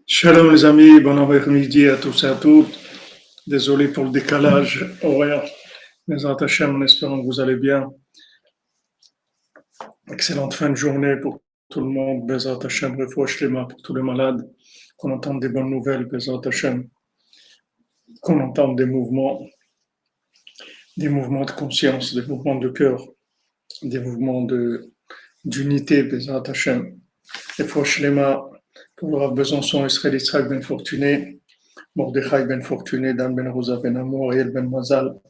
Shalom les amis, bon après-midi à tous et à toutes. Désolé pour le décalage horaire. Bezrat Hashem, en espérant que vous allez bien. Excellente fin de journée pour tout le monde. Bezrat Hashem, refouach shlema pour tous les malades. Qu'on entende des bonnes nouvelles, Bezrat Hashem. Qu'on entende des mouvements de conscience, des mouvements de cœur, des mouvements d'unité, Bezrat Hashem. Refouach shlema pour le Rav Besançon, Israël Yitzhak Ben Fortuné, Mordechai Ben Fortuné, Dan Ben Rosa Ben Amour, Ariel Ben Mazal,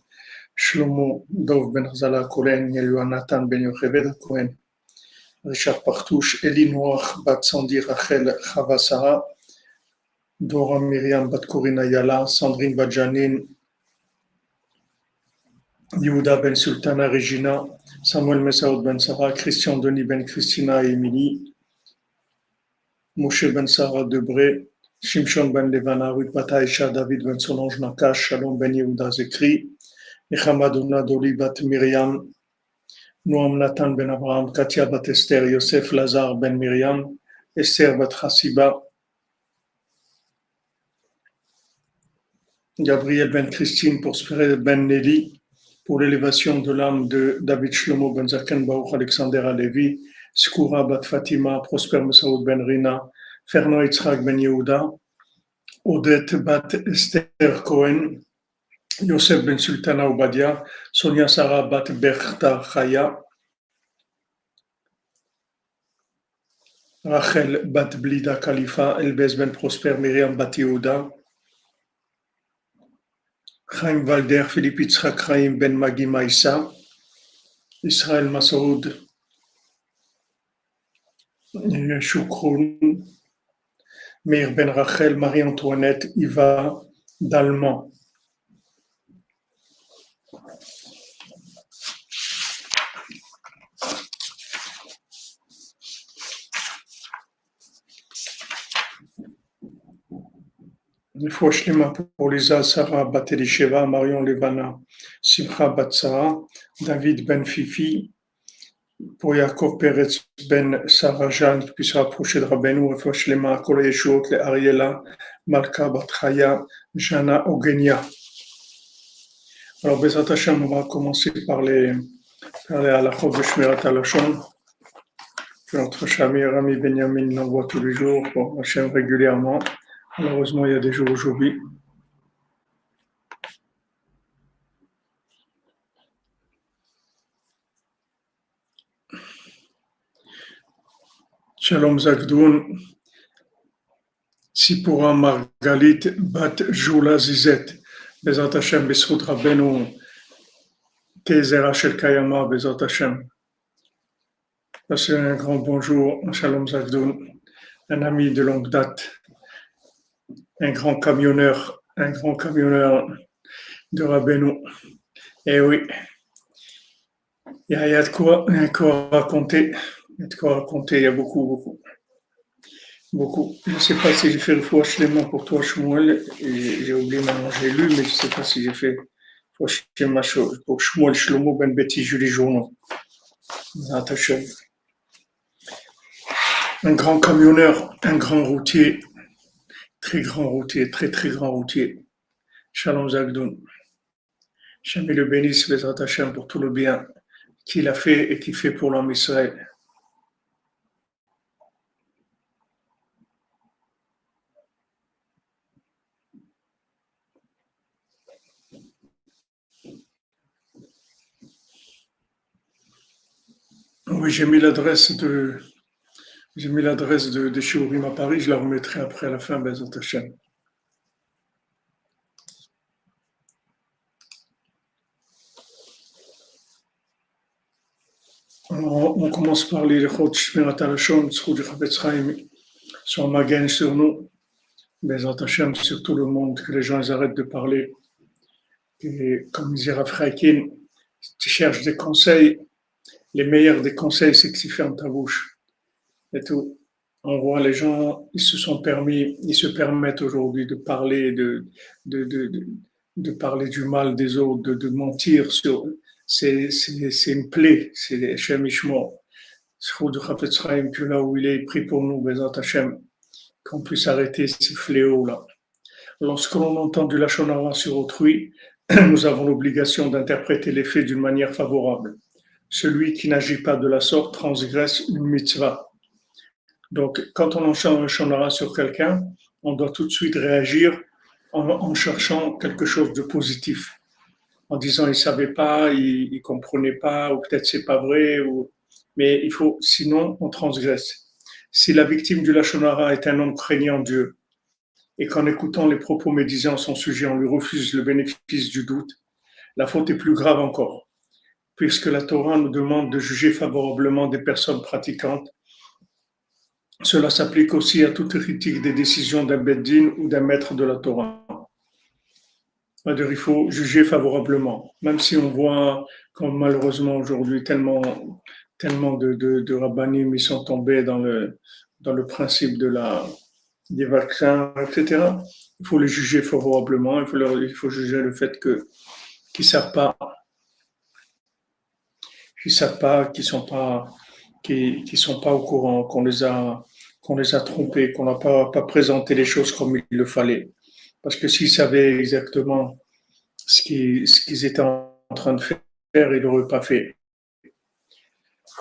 Shlomo Dov Ben Zala Kolen, Nathan Ben Yocheved Cohen, Richard Partouche, Elie Noach, Bat Sandi Rachel Chava Sarah, Dora Myriam Bat Corina Yala, Sandrine Badjanin, Yehuda Ben Sultana Regina, Samuel Messaoud Ben Sarah, Christian Denis Ben Christina et Émilie, Moshe Ben Sarah Debré, Shimshon Ben Levana, Ruth Bataïcha, David Ben Solange Nakash, Shalom Ben Yehuda Zekri, Nechamadouna Doli Bat Myriam, Noam Nathan Ben Abraham, Katia Bat Esther, Yosef Lazar Ben Myriam, Esther Bat Hassiba, Gabriel Ben Christine pour Spiré Ben Nelly, pour l'élévation de l'âme de David Shlomo Ben Zaken Baruch Alexander Alevi, Skoura Bat Fatima, Prosper Messaoud Ben Rina, Fernand Yitzhak Ben Yehuda, Odette Bat Esther Cohen, Yosef Ben Sultana Obadia, Sonia Sarah Bat Berta Chaya, Rachel Bat Blida Khalifa, Elbez Ben Prosper, Myriam Bat Yehuda, Chaim Valder, Philippe Yitzhak Chaim Ben Magi Maïssa, Israël Masoud, Shukroun, Meir Ben Rachel, Marie-Antoinette, Iva Dalman. Refoua shlema pour Lisa, Sarah Bat Elisheva, Marion Levana, Simcha Bat Sarah, David Ben Fifi, pour Yaakov Peretz Ben Sarah Jeanne, qui puisse rapprocher de Rabbeinu, Refoua shlema, Kol Yeshuot, le Ariela, Malka Bat Chaya, Jana Ogenia. Alors, Bezrat Hashem, on va commencer par les halachot de Shmirat HaLashon. Notre cher ami Benjamin l'envoie tous les jours, pour Hashem régulièrement. Malheureusement, il y a des jours où j'oublie. Shalom Zakdoun, Sipura Margalit Bat Jula Zizet, Bezrat Hashem, Besrut Rabbeinu, Tezera Shel Kayama, Bezrat Hashem. C'est un grand bonjour, Shalom Zakdoun, un ami de longue date, un grand camionneur de Rabbeinu. Eh oui, il y a de quoi raconter. Il y a de quoi raconter, il y a beaucoup. Je ne sais pas si j'ai fait le fouach shlema pour toi, Shmuel, et j'ai oublié maintenant, j'ai lu, mais je ne sais pas si j'ai fait fouach shlema pour Shmuel Shlomo Ben Betty Julie Journaux. Un grand camionneur, un grand routier, très grand routier. Shalom Zagdoun. Jamais le bénisse, Bezrat Hashem, pour tout le bien qu'il a fait et qu'il fait pour l'homme Israël. Oui, j'ai mis l'adresse de Shiurim à Paris, je la remettrai après à la fin, Bezrat Hashem. On commence par les Lechot Shmirat HaLashon, Zchut du Chavetz Chaim, sur Magen, sur nous, Bezrat Hashem, sur tout le monde, que les gens ils arrêtent de parler. Et comme disait Rav Chaikin, tu cherches des conseils, les meilleurs des conseils, c'est que tu fermes ta bouche. Et tout. On voit les gens, ils se permettent aujourd'hui de parler, de parler du mal des autres, de mentir sur. C'est une plaie, c'est Hashem Ishmo. Zchut du Chavetz Chaim, que là où il est pris pour nous, Bezrat Hashem. qu'on puisse arrêter ces fléaux-là. Lorsque l'on entend du lachon hara sur autrui, nous avons l'obligation d'interpréter les faits d'une manière favorable. Celui qui n'agit pas de la sorte transgresse une mitzvah. Donc, quand on entend un lachon hara sur quelqu'un, on doit tout de suite réagir en cherchant quelque chose de positif, en disant il savait pas, il comprenait pas, ou peut-être c'est pas vrai, mais il faut, sinon on transgresse. Si la victime du lachon hara est un homme craignant Dieu, et qu'en écoutant les propos médisants à son sujet, on lui refuse le bénéfice du doute, la faute est plus grave encore, puisque la Torah nous demande de juger favorablement des personnes pratiquantes. Cela s'applique aussi à toute critique des décisions d'un beddin ou d'un maître de la Torah. C'est-à-dire, il faut juger favorablement, même si on voit, comme malheureusement aujourd'hui, tellement de rabbinim ils sont tombés dans le principe des vaccins, etc. Il faut les juger favorablement, il faut juger le fait qu'ils savent pas, qu'ils sont pas au courant, qu'on les a trompés, qu'on n'a pas présenté les choses comme il le fallait. Parce que s'ils savaient exactement ce qu'ils étaient en train de faire, ils l'auraient pas fait.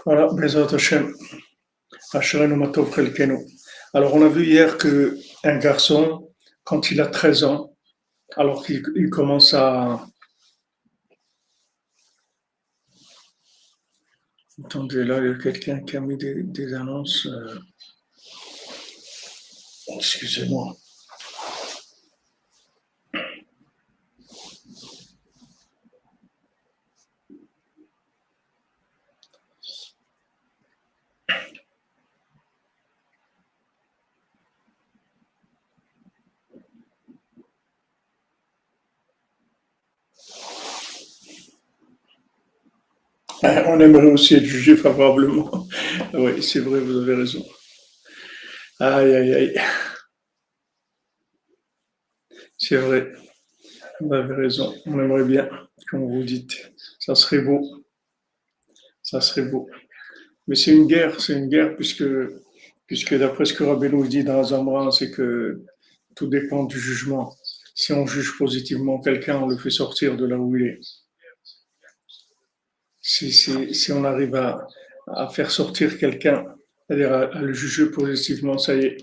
Voilà, Bezrat Hashem, Asherenu Matov Chelkenu. Alors, on a vu hier qu'un garçon, quand il a 13 ans, alors qu'il commence à... Attendez, là, il y a quelqu'un qui a mis des annonces. Excusez-moi. On aimerait aussi être jugé favorablement. Oui, c'est vrai, vous avez raison. Aïe, aïe, aïe. C'est vrai, vous avez raison. On aimerait bien, comme vous dites. Ça serait beau. Ça serait beau. Mais c'est une guerre, puisque d'après ce que Rabbeinu dit dans Azamra, c'est que tout dépend du jugement. Si on juge positivement quelqu'un, on le fait sortir de là où il est. Si on arrive à faire sortir quelqu'un, c'est-à-dire à le juger positivement, ça y est.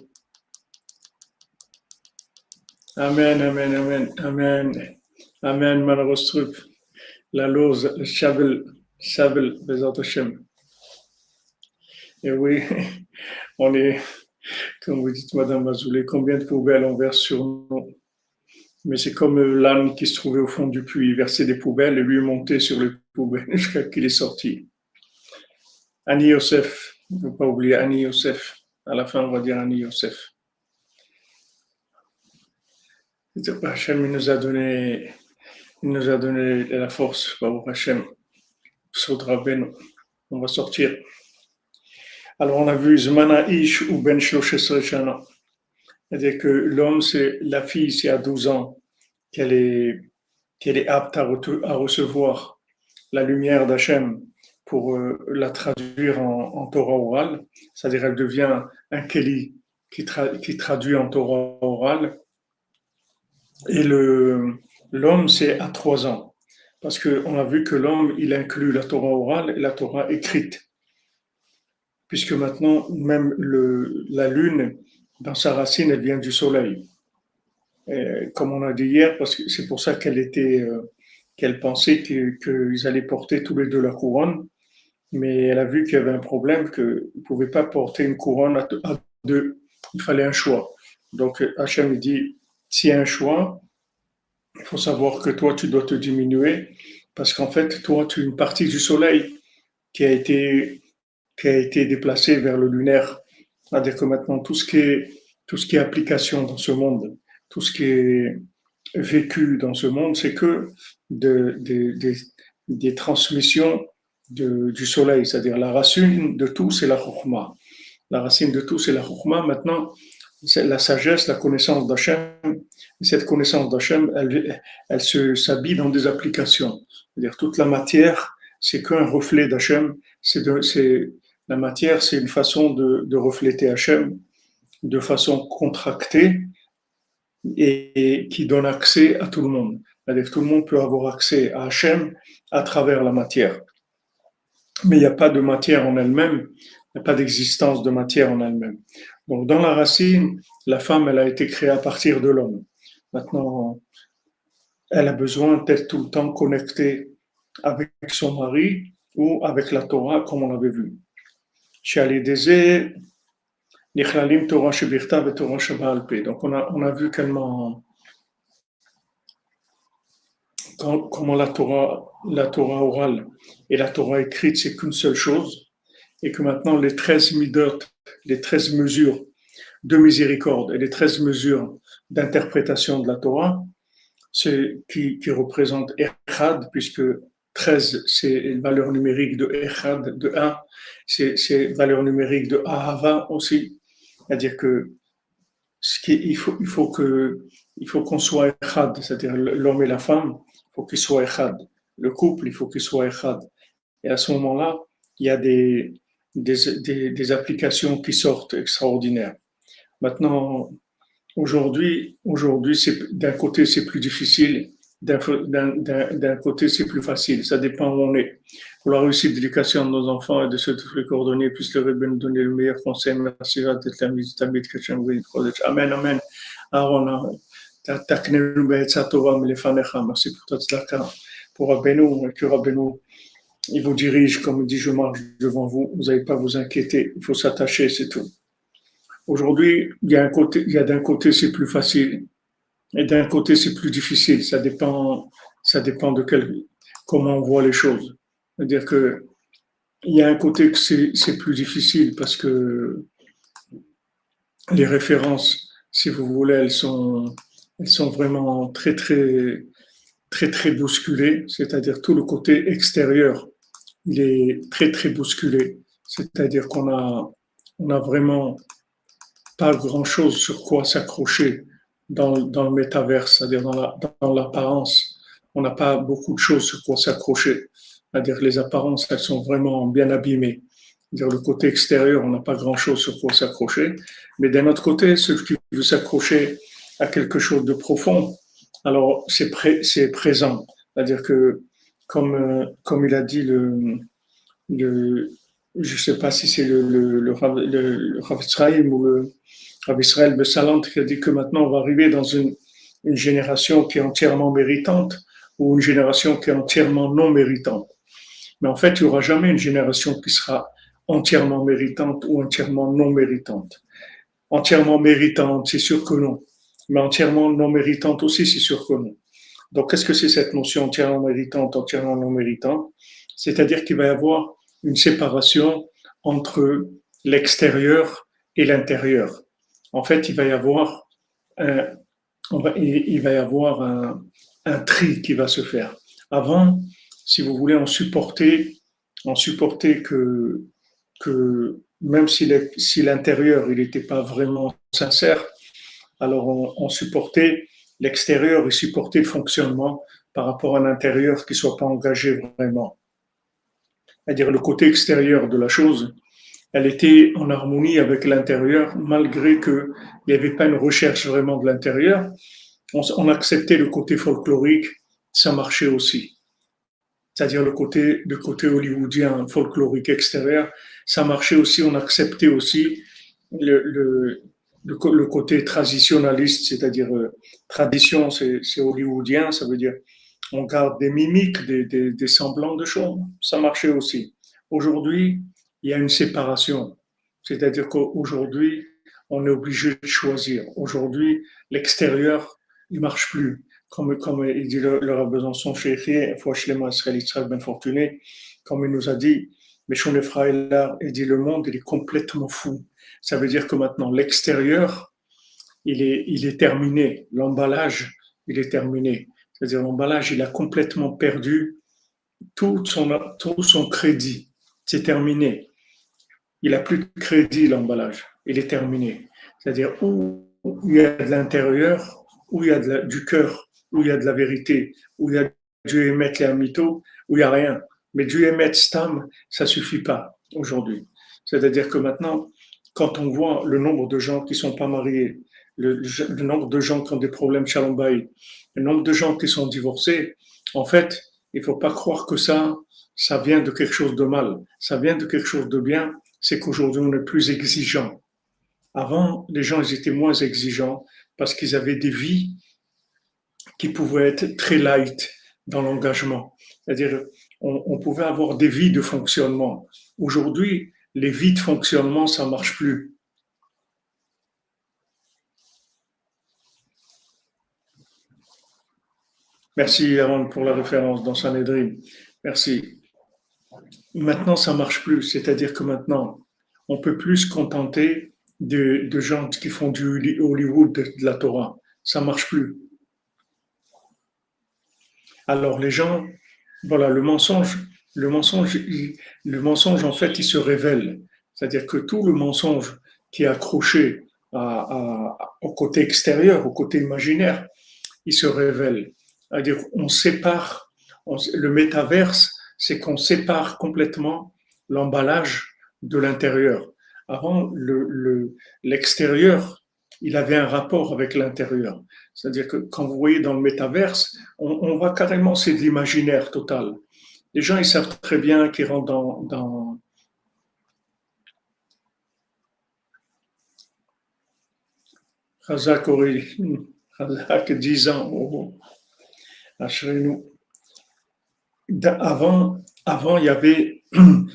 Amen, amen, amen, amen. Amen, Manarostrup. La lose, le Shabel, Bezat Hashem. Et oui, on est, comme vous dites, Madame Azoulay, combien de poubelles on verse sur nous? Mais c'est comme l'âne qui se trouvait au fond du puits, il versait des poubelles et lui est monté sur les poubelles jusqu'à qu'il est sorti. Annie Youssef, il ne faut pas oublier Annie Youssef. À la fin, on va dire Annie Youssef. Hachem, il nous a donné la force, Baruch Hachem. Sodra Ben, on va sortir. Alors, on a vu Zmana Ish ou Ben Shloshesre Shana. C'est-à-dire que l'homme, c'est la fille, c'est à 12 ans qu'elle est apte à recevoir la lumière d'Hachem pour la traduire en Torah orale. C'est-à-dire elle devient un Keli qui traduit en Torah orale. Et l'homme, c'est à 3 ans. Parce qu'on a vu que l'homme, il inclut la Torah orale et la Torah écrite. Puisque maintenant, même la lune, dans sa racine, elle vient du soleil. Et comme on a dit hier, parce que c'est pour ça qu'elle pensait qu'ils allaient porter tous les deux la couronne. Mais elle a vu qu'il y avait un problème, qu'ils ne pouvaient pas porter une couronne à deux. Il fallait un choix. Donc Hachem dit, s'il y a un choix, il faut savoir que toi, tu dois te diminuer, parce qu'en fait, toi, tu es une partie du soleil qui a été, qui a été déplacée vers le lunaire. C'est-à-dire que maintenant, tout ce qui est application dans ce monde, tout ce qui est vécu dans ce monde, c'est que des transmissions du soleil. C'est-à-dire la racine de tout, c'est la chokhmah. La racine de tout, c'est la chokhmah. Maintenant, c'est la sagesse, la connaissance d'Hachem. Cette connaissance d'Hachem, elle s'habille dans des applications. C'est-à-dire toute la matière, c'est qu'un reflet d'Hachem. La matière, c'est une façon de refléter Hachem. de façon contractée et qui donne accès à tout le monde. C'est-à-dire que tout le monde peut avoir accès à Hachem à travers la matière. Mais il n'y a pas de matière en elle-même, il n'y a pas d'existence de matière en elle-même. Donc dans la racine, la femme, elle a été créée à partir de l'homme. Maintenant, elle a besoin d'être tout le temps connectée avec son mari ou avec la Torah, comme on avait vu. Donc on a vu comment la Torah orale et la Torah écrite, c'est qu'une seule chose, et que maintenant les 13 midot, les 13 mesures de miséricorde et les 13 mesures d'interprétation de la Torah, qui représente Echad, puisque 13, c'est une valeur numérique de Echad, de 1, c'est valeur numérique de Ahava aussi. C'est-à-dire que il faut qu'on soit Echad, c'est-à-dire l'homme et la femme, il faut qu'ils soient Echad. Le couple, il faut qu'il soit Echad. Et à ce moment-là, il y a des applications qui sortent extraordinaires. Maintenant, aujourd'hui, d'un côté, c'est plus difficile, d'un côté, c'est plus facile. Ça dépend où on est. Pour la réussite de l'éducation de nos enfants et de ceux que les coordonnées puissent leur nous donner le meilleur conseil. Merci, Amen, Amen. Aaron, merci pour ta tzedaka. Pour Rabbeinu, que Rabbeinu, il vous dirige, comme il dit, je marche devant vous. Vous n'avez pas à vous inquiéter. Il faut s'attacher, c'est tout. Aujourd'hui, il y a d'un côté c'est plus facile et d'un côté c'est plus difficile. Ça dépend de comment on voit les choses. C'est-à-dire que il y a un côté que c'est plus difficile parce que les références, si vous voulez, elles sont vraiment très très très très bousculées. C'est-à-dire tout le côté extérieur, il est très très bousculé. C'est-à-dire qu'on a vraiment pas grand-chose sur quoi s'accrocher dans le métaverse, c'est-à-dire dans l'apparence. On n'a pas beaucoup de choses sur quoi s'accrocher. C'est-à-dire que les apparences, elles sont vraiment bien abîmées. C'est-à-dire le côté extérieur, on n'a pas grand-chose sur quoi s'accrocher. Mais d'un autre côté, ceux qui veulent s'accrocher à quelque chose de profond, alors c'est présent. C'est-à-dire que, comme il a dit le je ne sais pas si c'est le Rav Israël ou le Rav Israël Bessalant qui a dit que maintenant on va arriver dans une génération qui est entièrement méritante ou une génération qui est entièrement non méritante. Mais en fait, il n'y aura jamais une génération qui sera entièrement méritante ou entièrement non méritante. Entièrement méritante, c'est sûr que non. Mais entièrement non méritante aussi, c'est sûr que non. Donc, qu'est-ce que c'est cette notion entièrement méritante, entièrement non méritante? C'est-à-dire qu'il va y avoir une séparation entre l'extérieur et l'intérieur. En fait, il va y avoir un, il va y avoir un tri qui va se faire. Avant, si vous voulez, on supportait que même si l'intérieur il n'était pas vraiment sincère, alors on supportait l'extérieur et supportait le fonctionnement par rapport à l'intérieur qui ne soit pas engagé vraiment. C'est-à-dire le côté extérieur de la chose, elle était en harmonie avec l'intérieur, malgré qu'il n'y avait pas une recherche vraiment de l'intérieur. On acceptait le côté folklorique, ça marchait aussi. C'est-à-dire le côté hollywoodien, folklorique extérieur, ça marchait aussi, on acceptait aussi le côté traditionnaliste, c'est-à-dire tradition, c'est hollywoodien, ça veut dire on garde des mimiques, des semblants de choses, ça marchait aussi. Aujourd'hui, il y a une séparation, c'est-à-dire qu'aujourd'hui, on est obligé de choisir. Aujourd'hui, l'extérieur, il marche plus. Comme il dit le Rav Besançon Sheikhi, Fouachlema Israël Israël Ben Fortuné, comme il nous a dit, mais Shon Efraïla, il dit le monde, il est complètement fou. Ça veut dire que maintenant, l'extérieur, il est terminé. L'emballage, il est terminé. C'est-à-dire l'emballage, il a complètement perdu tout son crédit. C'est terminé. Il n'a plus de crédit, l'emballage. Il est terminé. C'est-à-dire où il y a de l'intérieur, où il y a du cœur, où il y a de la vérité, où il y a Dieu émet les mytho, où il n'y a rien. Mais Dieu émet stam, ça ne suffit pas aujourd'hui. C'est-à-dire que maintenant, quand on voit le nombre de gens qui sont pas mariés, le nombre de gens qui ont des problèmes shalom bayit, le nombre de gens qui sont divorcés, en fait, il faut pas croire que ça vient de quelque chose de mal. Ça vient de quelque chose de bien. C'est qu'aujourd'hui, on est plus exigeant. Avant, les gens, ils étaient moins exigeants parce qu'ils avaient des vies qui pouvaient être très light dans l'engagement. C'est-à-dire, on pouvait avoir des vies de fonctionnement. Aujourd'hui, les vies de fonctionnement, ça marche plus. Merci, Aaron, pour la référence dans Sanhedrin. Merci. Maintenant, ça marche plus. C'est-à-dire que maintenant, on peut plus se contenter de gens qui font du Hollywood de la Torah. Ça marche plus. Alors les gens, voilà, le mensonge en fait, il se révèle. C'est-à-dire que tout le mensonge qui est accroché au côté extérieur, au côté imaginaire, il se révèle. C'est-à-dire on sépare, le métaverse, c'est qu'on sépare complètement l'emballage de l'intérieur. Avant, l'extérieur, il avait un rapport avec l'intérieur. C'est-à-dire que quand vous voyez dans le métaverse, on voit carrément c'est de l'imaginaire total. Les gens, ils savent très bien qu'ils rentrent dans Razak Ori, Razak 10 ans, Ashrenu. Avant, il y avait une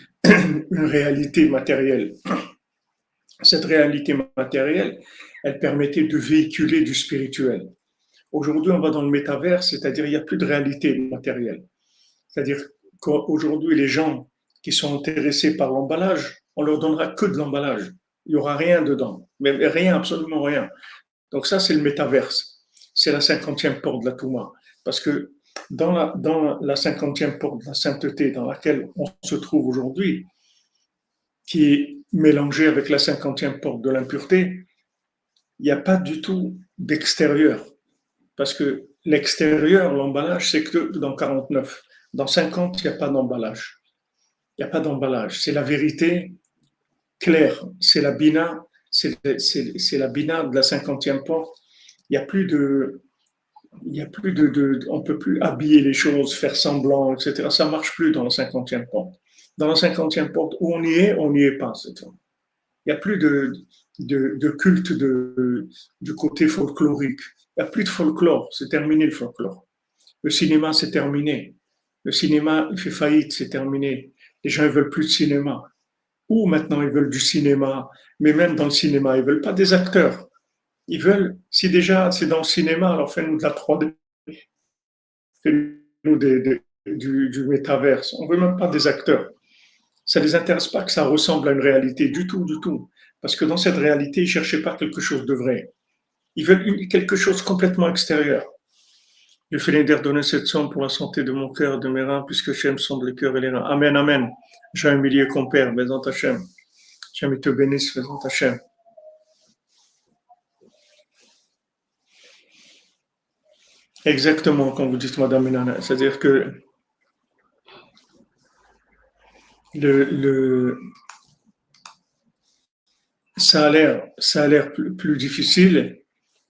réalité matérielle. Cette réalité matérielle, elle permettait de véhiculer du spirituel. Aujourd'hui, on va dans le métavers, c'est-à-dire il n'y a plus de réalité matérielle. C'est-à-dire qu'aujourd'hui, les gens qui sont intéressés par l'emballage, on leur donnera que de l'emballage. Il n'y aura rien dedans, mais rien, absolument rien. Donc ça, c'est le métaverse. C'est la cinquantième porte de la Touma. Parce que dans la cinquantième porte de la sainteté dans laquelle on se trouve aujourd'hui, qui est mélangée avec la cinquantième porte de l'impureté, il n'y a pas du tout d'extérieur. Parce que l'extérieur, l'emballage, c'est que dans 49. Dans 50, il n'y a pas d'emballage. Il n'y a pas d'emballage. C'est la vérité claire. C'est la bina. C'est la bina de la cinquantième porte. Il n'y a plus de, il y a plus on peut plus habiller les choses, faire semblant, etc. Ça marche plus dans la cinquantième porte. Dans la cinquantième porte, où on n'y est pas. Il n'y a plus de culte du côté folklorique. Il n'y a plus de folklore. C'est terminé le folklore. Le cinéma, c'est terminé. Le cinéma, il fait faillite, c'est terminé. Les gens ne veulent plus de cinéma. Ou maintenant, ils veulent du cinéma. Mais même dans le cinéma, ils ne veulent pas des acteurs. Ils veulent, si déjà c'est dans le cinéma, alors fais-nous de la 3D, fais-nous du métaverse. On ne veut même pas des acteurs. Ça ne les intéresse pas que ça ressemble à une réalité du tout, du tout. Parce que dans cette réalité, ils ne cherchaient pas quelque chose de vrai. Ils veulent quelque chose complètement extérieur. Je fais les donner cette somme pour la santé de mon cœur, de mes reins, puisque Hachem sonde les cœurs et les reins. Amen, amen. J'ai un millier compère, Bézant Hachem. Hachem te bénisse, Bézant Hachem. Exactement, comme vous dites, Madame Minana. C'est-à-dire que le, ça a l'air plus difficile,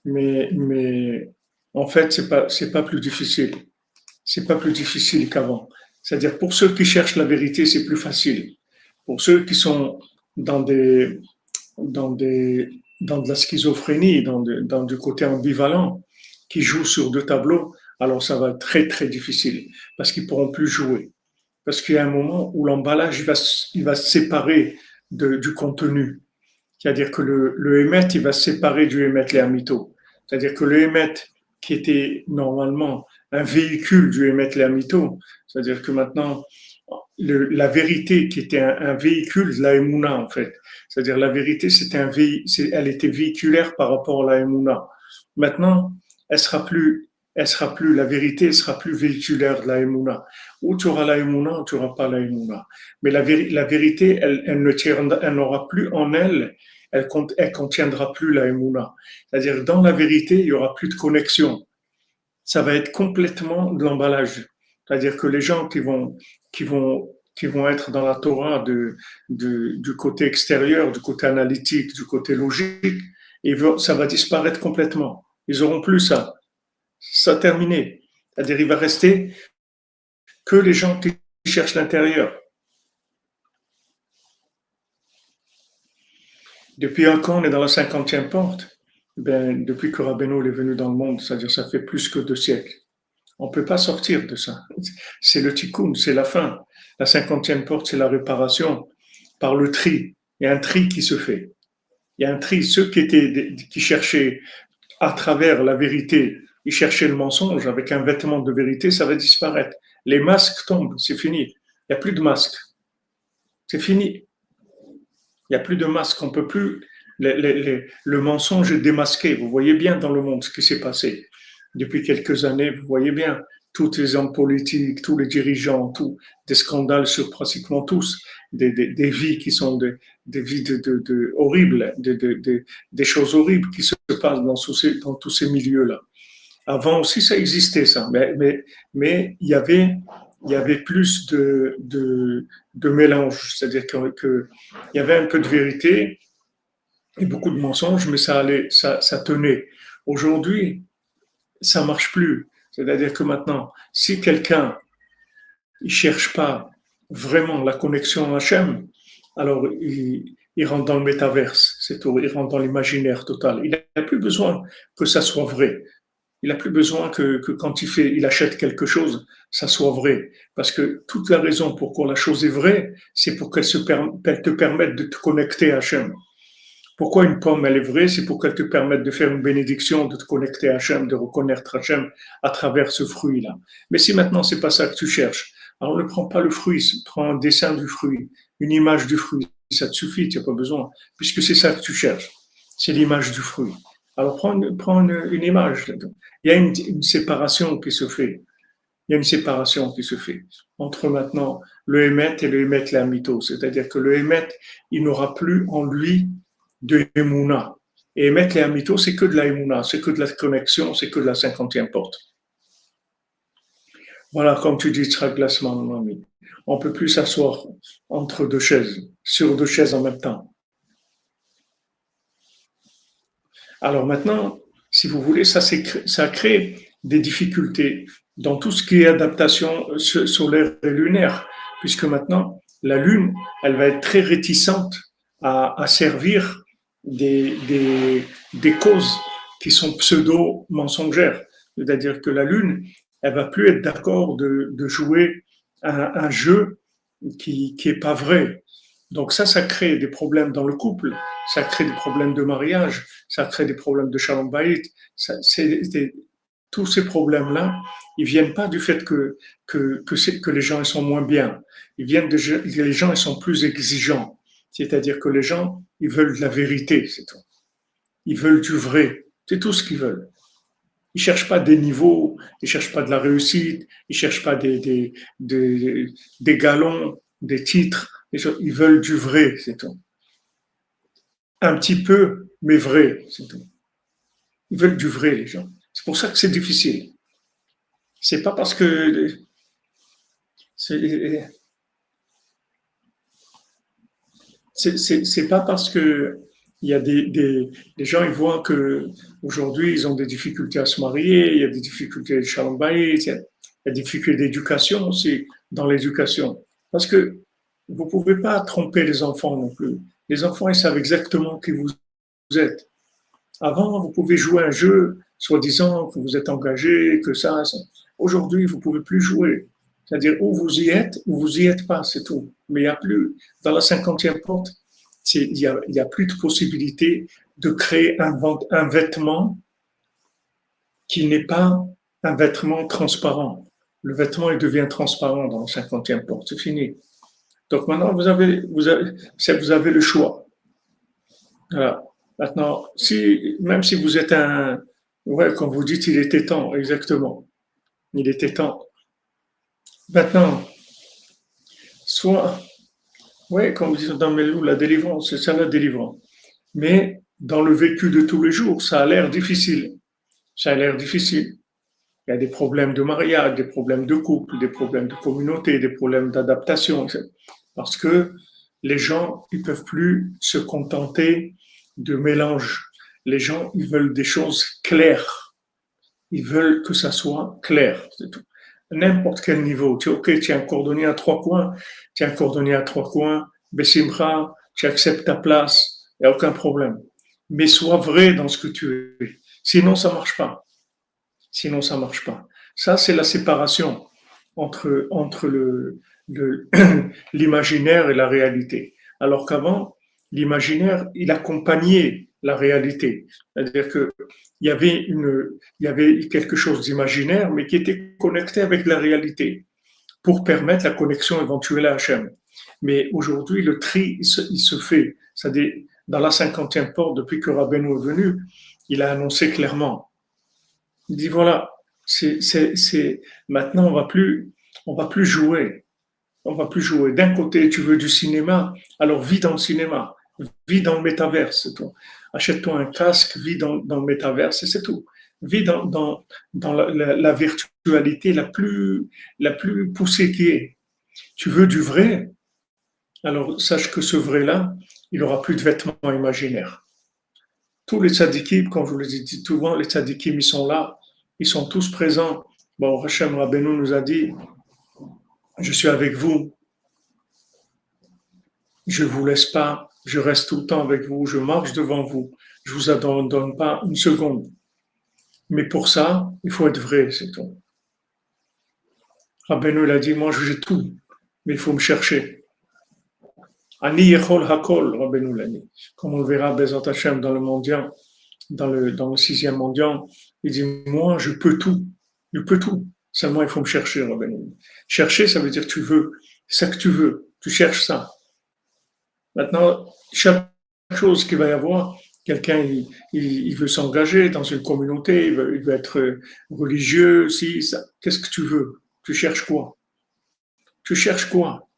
mais en fait, c'est pas plus difficile. C'est pas plus difficile qu'avant. C'est-à-dire, pour ceux qui cherchent la vérité, c'est plus facile. Pour ceux qui sont dans des, dans de la schizophrénie, dans du côté ambivalent, qui jouent sur deux tableaux, alors ça va être très, très difficile parce qu'ils pourront plus jouer. Parce qu'il y a un moment où l'emballage, il va se séparer du contenu. C'est-à-dire que le Hémet, il va se séparer du Hémet Léamito. C'est-à-dire que le Hémet, qui était normalement un véhicule du Hémet Léamito, c'est-à-dire que maintenant, la vérité qui était un véhicule de la Emouna, en fait. C'est-à-dire la vérité, elle était véhiculaire par rapport à la Emouna. Maintenant, elle sera plus, la vérité, elle sera plus véhiculaire de la Emouna. Ou tu auras la Emouna, ou tu n'auras pas la Emouna. Mais la vérité, elle n'aura plus en elle, elle contiendra plus la Emouna. C'est-à-dire, dans la vérité, il y aura plus de connexion. Ça va être complètement de l'emballage. C'est-à-dire que les gens qui qui vont être dans la Torah du côté extérieur, du côté analytique, du côté logique, et ça va disparaître complètement. Ils n'auront plus ça. Ça terminé. C'est-à-dire, il va rester que les gens qui cherchent l'intérieur. Depuis quand on est dans la 50e porte, depuis que Rabbeinu est venu dans le monde, c'est-à-dire ça fait plus que 2 siècles. On ne peut pas sortir de ça. C'est le tikkun, c'est la fin. La 50e porte, c'est la réparation par le tri. Il y a un tri qui se fait. Il y a un tri. Ceux qui cherchaient à travers la vérité, ils cherchaient le mensonge avec un vêtement de vérité, ça va disparaître. Les masques tombent, c'est fini. Il n'y a plus de masques. C'est fini. Il n'y a plus de masques. On peut plus. Le mensonge est démasqué. Vous voyez bien dans le monde ce qui s'est passé depuis quelques années. Vous voyez bien tous les hommes politiques, tous les dirigeants, des scandales sur pratiquement tous, des vies qui sont des vies horribles, des choses horribles qui se passent dans tous ces milieux-là. Avant aussi, ça existait, ça, mais il y avait plus de mélange, c'est-à-dire qu'il y avait un peu de vérité et beaucoup de mensonges, mais ça tenait. Aujourd'hui, ça marche plus. C'est-à-dire que maintenant, si quelqu'un ne cherche pas vraiment la connexion à Hachem, alors il rentre dans le métaverse, c'est tout, il rentre dans l'imaginaire total. Il n'a plus besoin que ça soit vrai. Il n'a plus besoin que quand il achète quelque chose, ça soit vrai. Parce que toute la raison pourquoi la chose est vraie, c'est pour qu'elle te permette de te connecter à Hachem. Pourquoi une pomme, elle est vraie? C'est pour qu'elle te permette de faire une bénédiction, de te connecter à Hachem, de reconnaître Hachem à travers ce fruit-là. Mais si maintenant, c'est pas ça que tu cherches, alors ne prends pas le fruit, prends un dessin du fruit, une image du fruit. Ça te suffit, tu n'as pas besoin, puisque c'est ça que tu cherches. C'est l'image du fruit. Alors prends une image. Il y a une séparation qui se fait. Il y a une séparation qui se fait entre maintenant le Hémet et le Hémet Lamito. C'est-à-dire que le Hémet, il n'aura plus en lui de Emouna. Et Hémet Lamito, c'est que de la Emouna, c'est que de la connexion, c'est que de la 50e porte. Voilà, comme tu dis, Tsraglasman, mon ami. On ne peut plus s'asseoir entre deux chaises, sur deux chaises en même temps. Alors maintenant, si vous voulez, ça crée des difficultés dans tout ce qui est adaptation solaire et lunaire, puisque maintenant, la Lune, elle va être très réticente à servir des causes qui sont pseudo-mensongères. C'est-à-dire que la Lune, elle va plus être d'accord de jouer un jeu qui est pas vrai. Donc ça crée des problèmes dans le couple, ça crée des problèmes de mariage, ça crée des problèmes de shalom bayit. Tous ces problèmes-là, ils viennent pas du fait que les gens ils sont moins bien. Ils viennent les gens ils sont plus exigeants. C'est-à-dire que les gens, ils veulent de la vérité, c'est tout. Ils veulent du vrai. C'est tout ce qu'ils veulent. Ils cherchent pas des niveaux, ils cherchent pas de la réussite, ils cherchent pas des galons, des titres. Ils veulent du vrai, c'est tout. Un petit peu, mais vrai, c'est tout. Ils veulent du vrai, les gens. C'est pour ça que c'est difficile. C'est pas parce que c'est pas parce que il y a des gens, ils voient que aujourd'hui ils ont des difficultés à se marier, il y a des difficultés de shalom bayit, il y a des difficultés d'éducation aussi, dans l'éducation. Parce que vous pouvez pas tromper les enfants non plus. Les enfants, ils savent exactement qui vous êtes. Avant, vous pouvez jouer un jeu, soi-disant que vous êtes engagé, que ça. Aujourd'hui, vous pouvez plus jouer. C'est-à-dire, ou vous y êtes, ou vous y êtes pas, c'est tout. Mais il n'y a plus, dans la 50e porte, il y a plus de possibilité de créer un vêtement qui n'est pas un vêtement transparent. Le vêtement, il devient transparent dans la 50e porte. C'est fini. Donc maintenant, vous avez le choix. Voilà. Maintenant, même si vous êtes comme vous dites, il était temps, exactement. Il était temps. Maintenant, soit, comme vous dites dans Melou, la délivrance, c'est ça la délivrance. Mais dans le vécu de tous les jours, ça a l'air difficile. Ça a l'air difficile. Il y a des problèmes de mariage, des problèmes de couple, des problèmes de communauté, des problèmes d'adaptation. Parce que les gens, ils peuvent plus se contenter de mélange. Les gens, ils veulent des choses claires. Ils veulent que ça soit clair, c'est tout. N'importe quel niveau. Tu es OK, tu es un cordonnier à trois coins, tu es un cordonnier à trois coins, Bessimra, tu acceptes ta place, il n'y a aucun problème. Mais sois vrai dans ce que tu es. Sinon, ça marche pas. Sinon, ça marche pas. Ça, c'est la séparation entre l'imaginaire et la réalité. Alors qu'avant, l'imaginaire, il accompagnait la réalité. C'est-à-dire que il y avait quelque chose d'imaginaire, mais qui était connecté avec la réalité pour permettre la connexion éventuelle à Hachem. Mais aujourd'hui, le tri, il se fait. C'est-à-dire, dans la 50e porte, depuis que Rabbeinu est venu, il a annoncé clairement. Il dit voilà, maintenant on va plus jouer. On va plus jouer. D'un côté, tu veux du cinéma, alors vis dans le cinéma, vis dans le métaverse, c'est tout. Achète-toi un casque, vis dans le métaverse et c'est tout. Vis dans la virtualité la plus poussée qui est. Tu veux du vrai, alors sache que ce vrai-là, il n'aura plus de vêtements imaginaires. Tous les tzadikim, comme je vous l'ai dit souvent, les tzadikim, ils sont là, ils sont tous présents. Bon, Hachem Rabbeinu nous a dit, je suis avec vous, je ne vous laisse pas, je reste tout le temps avec vous, je marche devant vous, je ne vous abandonne pas une seconde. Mais pour ça, il faut être vrai, c'est tout. Rabbeinu il a dit, moi j'ai tout, mais il faut me chercher. Ani yechol hakol, Rabbeinu l'a dit. Comme on le verra, Bezat Hashem, dans le mondial, dans le sixième mondial, il dit, moi je peux tout, je peux tout. Seulement il faut me chercher, Rabbeinu. Chercher, ça veut dire tu veux, c'est ça que tu veux, tu cherches ça. Maintenant, chaque chose qu'il va y avoir, quelqu'un il veut s'engager dans une communauté, il veut être religieux, si, ça. Qu'est-ce que tu veux? Tu cherches quoi? Tu cherches quoi?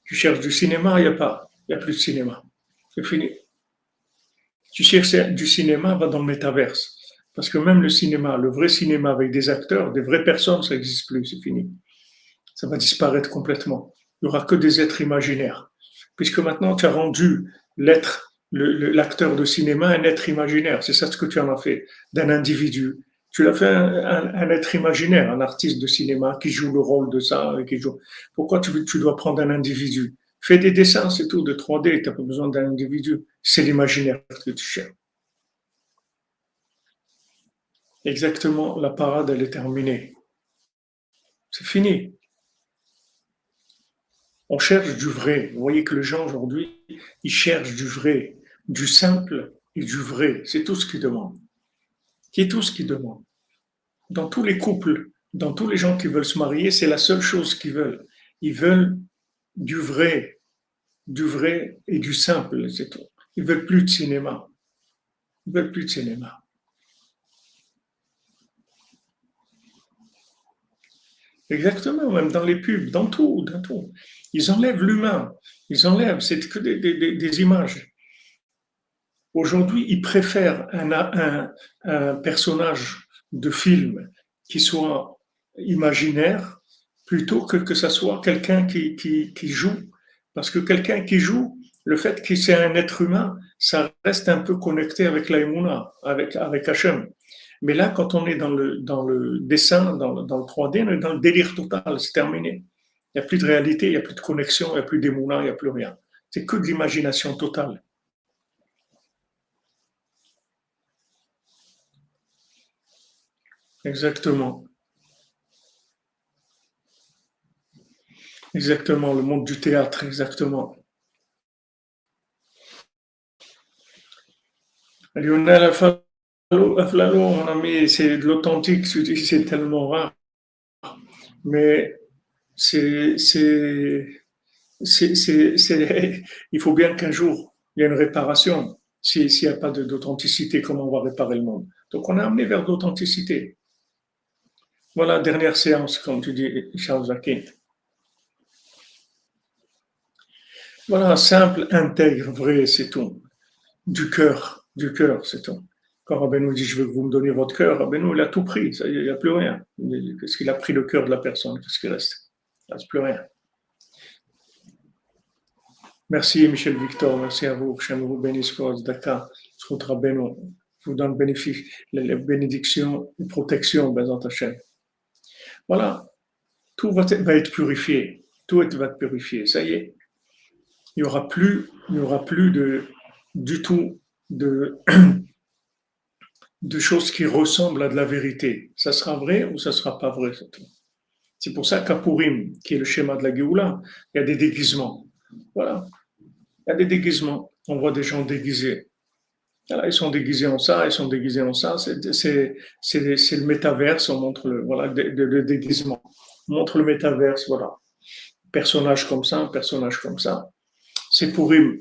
Tu cherches du cinéma, il n'y a pas, il n'y a plus de cinéma. C'est fini. Tu cherches du cinéma, va dans le métaverse. Parce que même le cinéma, le vrai cinéma avec des acteurs, des vraies personnes, ça n'existe plus, c'est fini. Ça va disparaître complètement. Il n'y aura que des êtres imaginaires. Puisque maintenant, tu as rendu l'acteur de cinéma un être imaginaire. C'est ça ce que tu en as fait, d'un individu. Tu l'as fait un être imaginaire, un artiste de cinéma qui joue le rôle de ça. Qui joue. Pourquoi tu dois prendre un individu? Fais des dessins, c'est tout, de 3D. Tu n'as pas besoin d'un individu. C'est l'imaginaire que tu cherches. Exactement, la parade, elle est terminée. C'est fini. On cherche du vrai. Vous voyez que les gens aujourd'hui, ils cherchent du vrai, du simple et du vrai. C'est tout ce qu'ils demandent. C'est tout ce qu'ils demandent. Dans tous les couples, dans tous les gens qui veulent se marier, c'est la seule chose qu'ils veulent. Ils veulent du vrai et du simple, c'est tout. Ils veulent plus de cinéma. Ils veulent plus de cinéma. Exactement, même dans les pubs, dans tout, dans tout. Ils enlèvent l'humain. Ils enlèvent, c'est que des images. Aujourd'hui, ils préfèrent un personnage de film qui soit imaginaire plutôt que ça soit quelqu'un qui joue. Parce que quelqu'un qui joue, le fait qu'il c'est un être humain, ça reste un peu connecté avec l'Aïmouna, avec Hachem. Mais là, quand on est dans le dessin, dans le 3D, on est dans le délire total, c'est terminé. Il n'y a plus de réalité, il n'y a plus de connexion, il n'y a plus d'émouna, il n'y a plus rien. C'est que de l'imagination totale. Exactement. Exactement, le monde du théâtre, exactement. Lionel Aflalo, mon ami, c'est de l'authentique, c'est tellement rare. Mais c'est, c'est, il faut bien qu'un jour, il y ait une réparation. S'il n'y a pas d'authenticité, comment on va réparer le monde? Donc on a amené vers l'authenticité. Voilà, dernière séance, comme tu dis, Charles Jacquin. Voilà, simple, intègre, vrai, c'est tout. Du cœur, c'est tout. Quand Rabbeinu dit je veux que vous me donniez votre cœur, Rabbeinu il a tout pris, ça, il n'y a plus rien. Qu'est-ce qu'il a pris le cœur de la personne? Qu'est-ce qui reste? Il ne reste plus rien. Merci Michel Victor, merci à vous. Shem vous bénisse pour Dakar. Zchut Rabbeinu vous donne bénéfice, les bénédictions et protection, Bezat Hashem. Voilà, tout va être purifié. Tout va être purifié. Ça y est, il n'y aura plus du tout de, de choses qui ressemblent à de la vérité. Ça sera vrai ou ça sera pas vrai, c'est tout. C'est pour ça qu'à Purim, qui est le schéma de la Géoula, il y a des déguisements. Voilà, il y a des déguisements. On voit des gens déguisés. Voilà, ils sont déguisés en ça, ils sont déguisés en ça. C'est le métaverse, on montre voilà, le déguisement. On montre le métaverse, voilà. Personnage comme ça, un personnage comme ça. C'est Purim.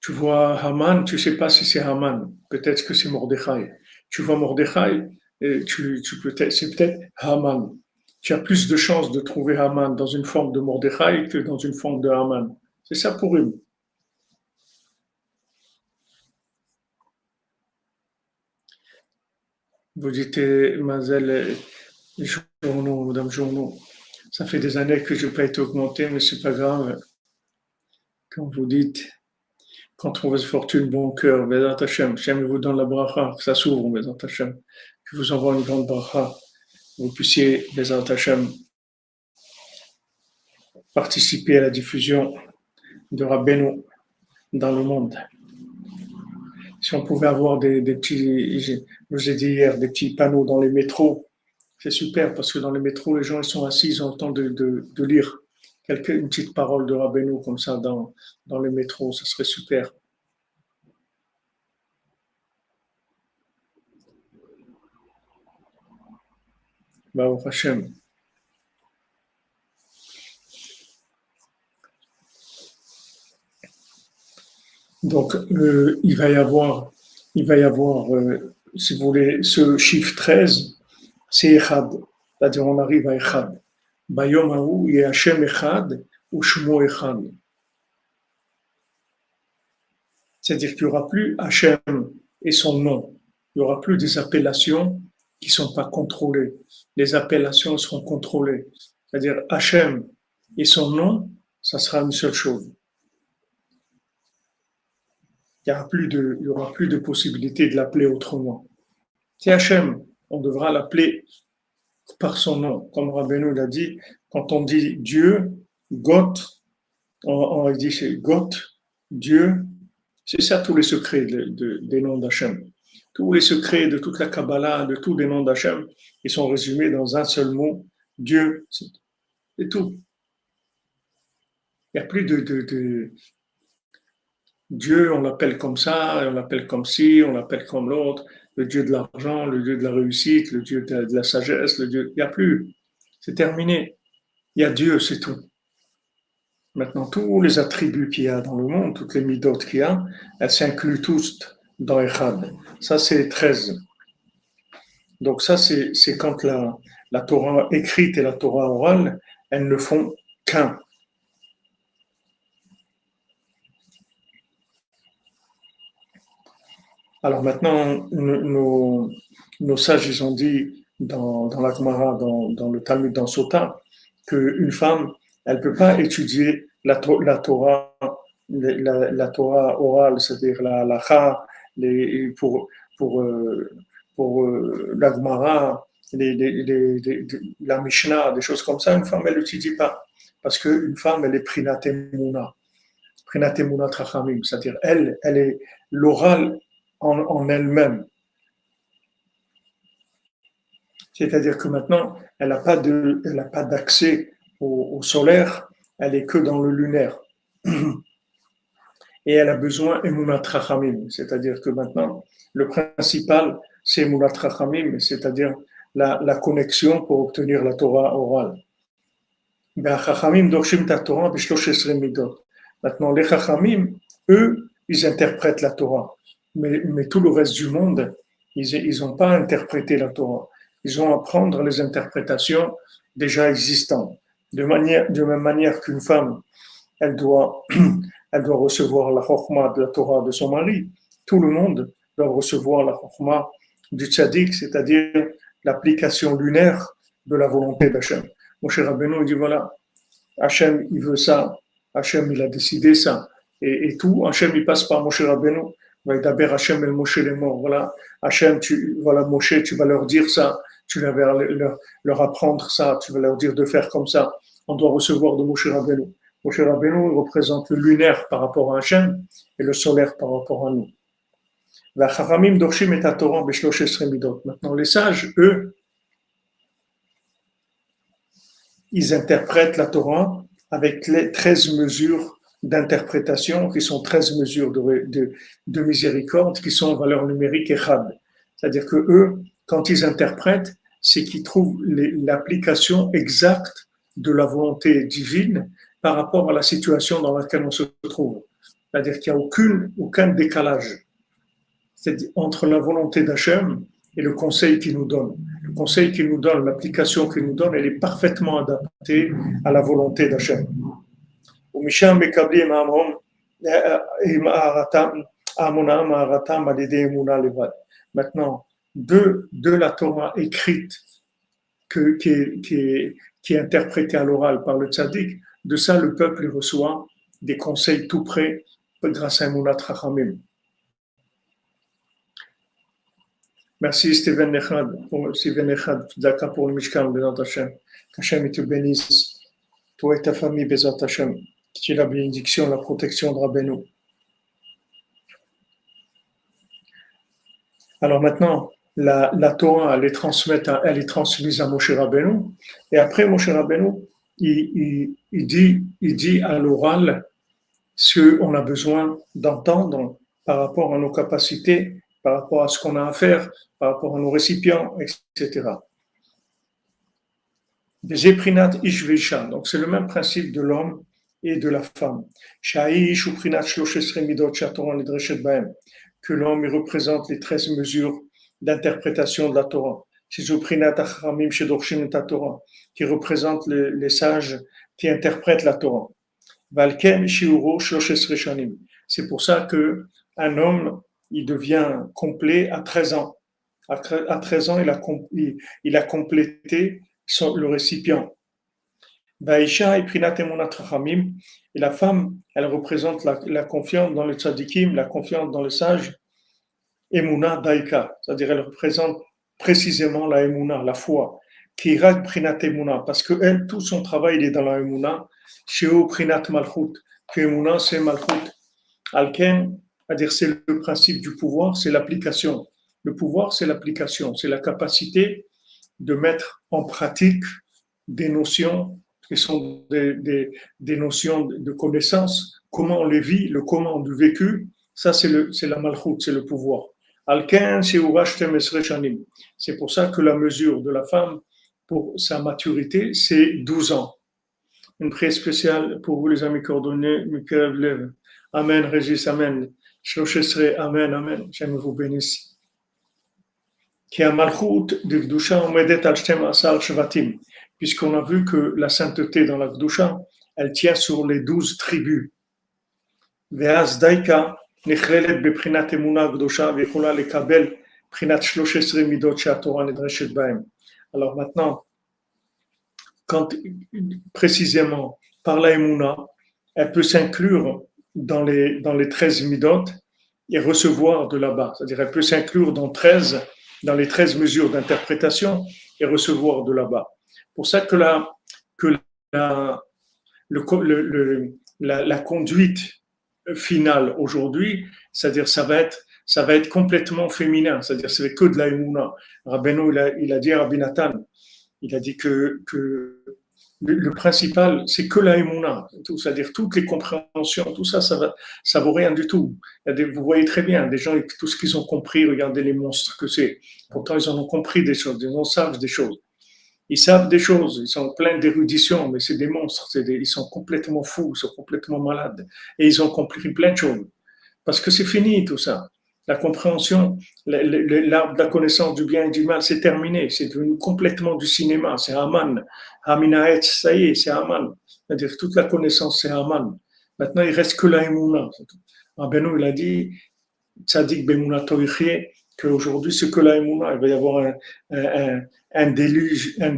Tu vois Haman, tu ne sais pas si c'est Haman. Peut-être que c'est Mordechai. Tu vois Mordechai, c'est peut-être Haman. Tu as plus de chances de trouver Haman dans une forme de Mordechai que dans une forme de Haman. C'est ça Purim. Vous dites, Mademoiselle Journeau, Madame Journeau, ça fait des années que je n'ai pas été augmenté, mais c'est pas grave. Quand vous dites, quand on trouve fortune, bon cœur, Bézat Hashem, Hashem vous donne la bracha, que ça s'ouvre, Bézat Hashem, que vous envoie une grande bracha, que vous puissiez, Bézat Hashem, participer à la diffusion de Rabbeinu dans le monde. Si on pouvait avoir des petits, je vous ai dit hier, des petits panneaux dans les métros, c'est super parce que dans les métros, les gens ils sont assis, ils ont le temps de lire une petite parole de Rabbeinu comme ça dans les métros, ça serait super. Baruch Hashem. Donc, il va y avoir si vous voulez, ce chiffre 13, c'est Echad. C'est-à-dire, on arrive à Echad. Bayom Haou, il y a Hashem Echad ou Shmo Echad. C'est-à-dire qu'il n'y aura plus Hashem et son nom. Il n'y aura plus des appellations qui ne sont pas contrôlées. Les appellations seront contrôlées. C'est-à-dire Hashem et son nom, ça sera une seule chose. Il n'y aura plus de possibilité de l'appeler autrement. C'est Hachem, on devra l'appeler par son nom. Comme Rabbeinu l'a dit, quand on dit Dieu, Goth, on dit c'est Goth, Dieu, c'est ça tous les secrets des noms d'Hachem. Tous les secrets de toute la Kabbalah, de tous les noms d'Hachem, ils sont résumés dans un seul mot, Dieu, c'est tout. Il n'y a plus de Dieu, on l'appelle comme ça, on l'appelle comme ci, on l'appelle comme l'autre, le Dieu de l'argent, le Dieu de la réussite, le Dieu de la sagesse, le Dieu. Il n'y a plus. C'est terminé. Il y a Dieu, c'est tout. Maintenant, tous les attributs qu'il y a dans le monde, toutes les midotes qu'il y a, elles s'incluent tous dans Echad. Ça, c'est 13. Donc, ça, c'est quand la Torah écrite et la Torah orale, elles ne font qu'un. Alors maintenant, nos sages, ils ont dit dans la Gemara, dans le Talmud, dans Sota, qu'une femme, elle ne peut pas étudier la Torah, la Torah orale, c'est-à-dire la halakha, pour la Gemara, la Mishnah, des choses comme ça, une femme, elle n'étudie pas. Parce qu'une femme, elle est prinat emuna, trachamim, c'est-à-dire elle est l'oral en elle-même. C'est-à-dire que maintenant, elle n'a pas d'accès au solaire, elle est que dans le lunaire. Et elle a besoin emunat rachamim, c'est-à-dire que maintenant, le principal, c'est emunat rachamim, c'est-à-dire la connexion pour obtenir la Torah orale. Maintenant, les chachamim, eux, ils interprètent la Torah. Mais tout le reste du monde, ils n'ont pas interprété la Torah. Ils ont à prendre les interprétations déjà existantes. De même manière qu'une femme, elle doit recevoir la chokhmah de la Torah de son mari, tout le monde doivent recevoir la chokhmah du tzaddik, c'est-à-dire l'application lunaire de la volonté d'Hachem. Moshe Rabbeinu dit voilà, Hachem il veut ça, Hachem il a décidé ça, et tout, Hachem il passe par Moshe Rabbeinu. D'abord Hachem el Moshe les morts. Voilà, Hachem, voilà Moshe, tu vas leur dire ça, tu vas leur apprendre ça, tu vas leur dire de faire comme ça. On doit recevoir de Moshe Rabbeinu. Moshe Rabbeinu représente le lunaire par rapport à Hachem et le solaire par rapport à nous. Maintenant, les sages, eux, ils interprètent la Torah avec les 13 mesures d'interprétation, qui sont 13 mesures de miséricorde, qui sont en valeur numérique echad. C'est-à-dire que eux, quand ils interprètent, c'est qu'ils trouvent l'application exacte de la volonté divine par rapport à la situation dans laquelle on se trouve. C'est-à-dire qu'il n'y a aucun décalage. C'est entre la volonté d'Hachem et le conseil qu'il nous donne. Le conseil qu'il nous donne, l'application qu'il nous donne, elle est parfaitement adaptée à la volonté d'Hachem. Maintenant, de la Torah écrite qui est interprétée à l'oral par le tzaddik, de ça le peuple reçoit des conseils tout près grâce à Emunat Chachamim. Merci Steven Echad pour le Mishkan, Bezat Hashem. Qu'Hachem te bénisse, toi et ta famille, Bezat Hashem. Que tu aies la bénédiction, la protection de Rabbeinu. Alors maintenant, la Torah, elle est transmise à Moshe Rabbeinu. Et après, Moshe Rabbeinu, il dit à l'oral ce qu'on a besoin d'entendre par rapport à nos capacités, par rapport à ce qu'on a à faire, par rapport à nos récipients, etc. Donc c'est le même principe de l'homme et de la femme. Que l'homme il représente les 13 mesures d'interprétation de la Torah. Qui représente les sages qui interprètent la Torah. C'est pour ça qu'un homme il devient complet à 13 ans. À 13 ans, il a complété le récipient. Et la femme, elle représente la confiance dans le tzadikim, la confiance dans les sages. Emuna daika, c'est-à-dire elle représente précisément la emuna, la foi. Kirak prinat emuna, parce que elle, tout son travail, il est dans la emuna. Sheo prinat malchut, que emuna c'est malchut. Alken, c'est-à-dire c'est le principe du pouvoir, c'est l'application. Le pouvoir, c'est l'application, c'est la capacité de mettre en pratique des notions qui sont des notions de connaissance, comment on les vit, le comment du vécu, ça c'est la malchoute, c'est le pouvoir. C'est pour ça que la mesure de la femme pour sa maturité, c'est 12 ans. Une prière spéciale pour vous les amis coordonnés, Michael Lev. Amen, Régis, Amen. Amen, Amen. J'aime vous bénisse. Qui a malchoute de Gdusha omedet al shtem asar shvatim, puisqu'on a vu que la sainteté dans la Gdusha, elle tient sur les 12 tribus. Ve'az daika נכללת בבחינת אמונה קדושה ויכולה לקבל בחינת 13 מידות שהתורה נדרשת בהן. Alors maintenant, quand précisément par la émouna, elle peut s'inclure dans les 13 midot et recevoir de là-bas. C'est-à-dire elle peut s'inclure dans les 13 mesures d'interprétation et recevoir de là-bas. Pour ça que la conduite finale aujourd'hui, c'est-à-dire ça va être complètement féminin, c'est-à-dire c'est que de la émouna. Rabbeinu, il a dit à Rabbi Nathan, il a dit que le principal, c'est que la émouna, c'est-à-dire toutes les compréhensions, tout ça, ça vaut rien du tout. Vous voyez très bien, des gens, tout ce qu'ils ont compris, regardez les monstres que c'est. Pourtant, ils en ont compris des choses, ils en savent des choses. Ils savent des choses, ils sont pleins d'érudition, mais c'est des monstres, ils sont complètement fous, ils sont complètement malades. Et ils ont compris plein de choses. Parce que c'est fini tout ça. La compréhension, l'arbre de la connaissance du bien et du mal, c'est terminé. C'est devenu complètement du cinéma, c'est Haman. Haminaet, ça y est, c'est Haman. C'est-à-dire toute la connaissance, c'est Haman. Maintenant, il reste que la Emouna. Rabbeinu, il a dit, Tzadik Bemunato Yechye, qu'aujourd'hui, c'est que la Emouna, il va y avoir un déluge, un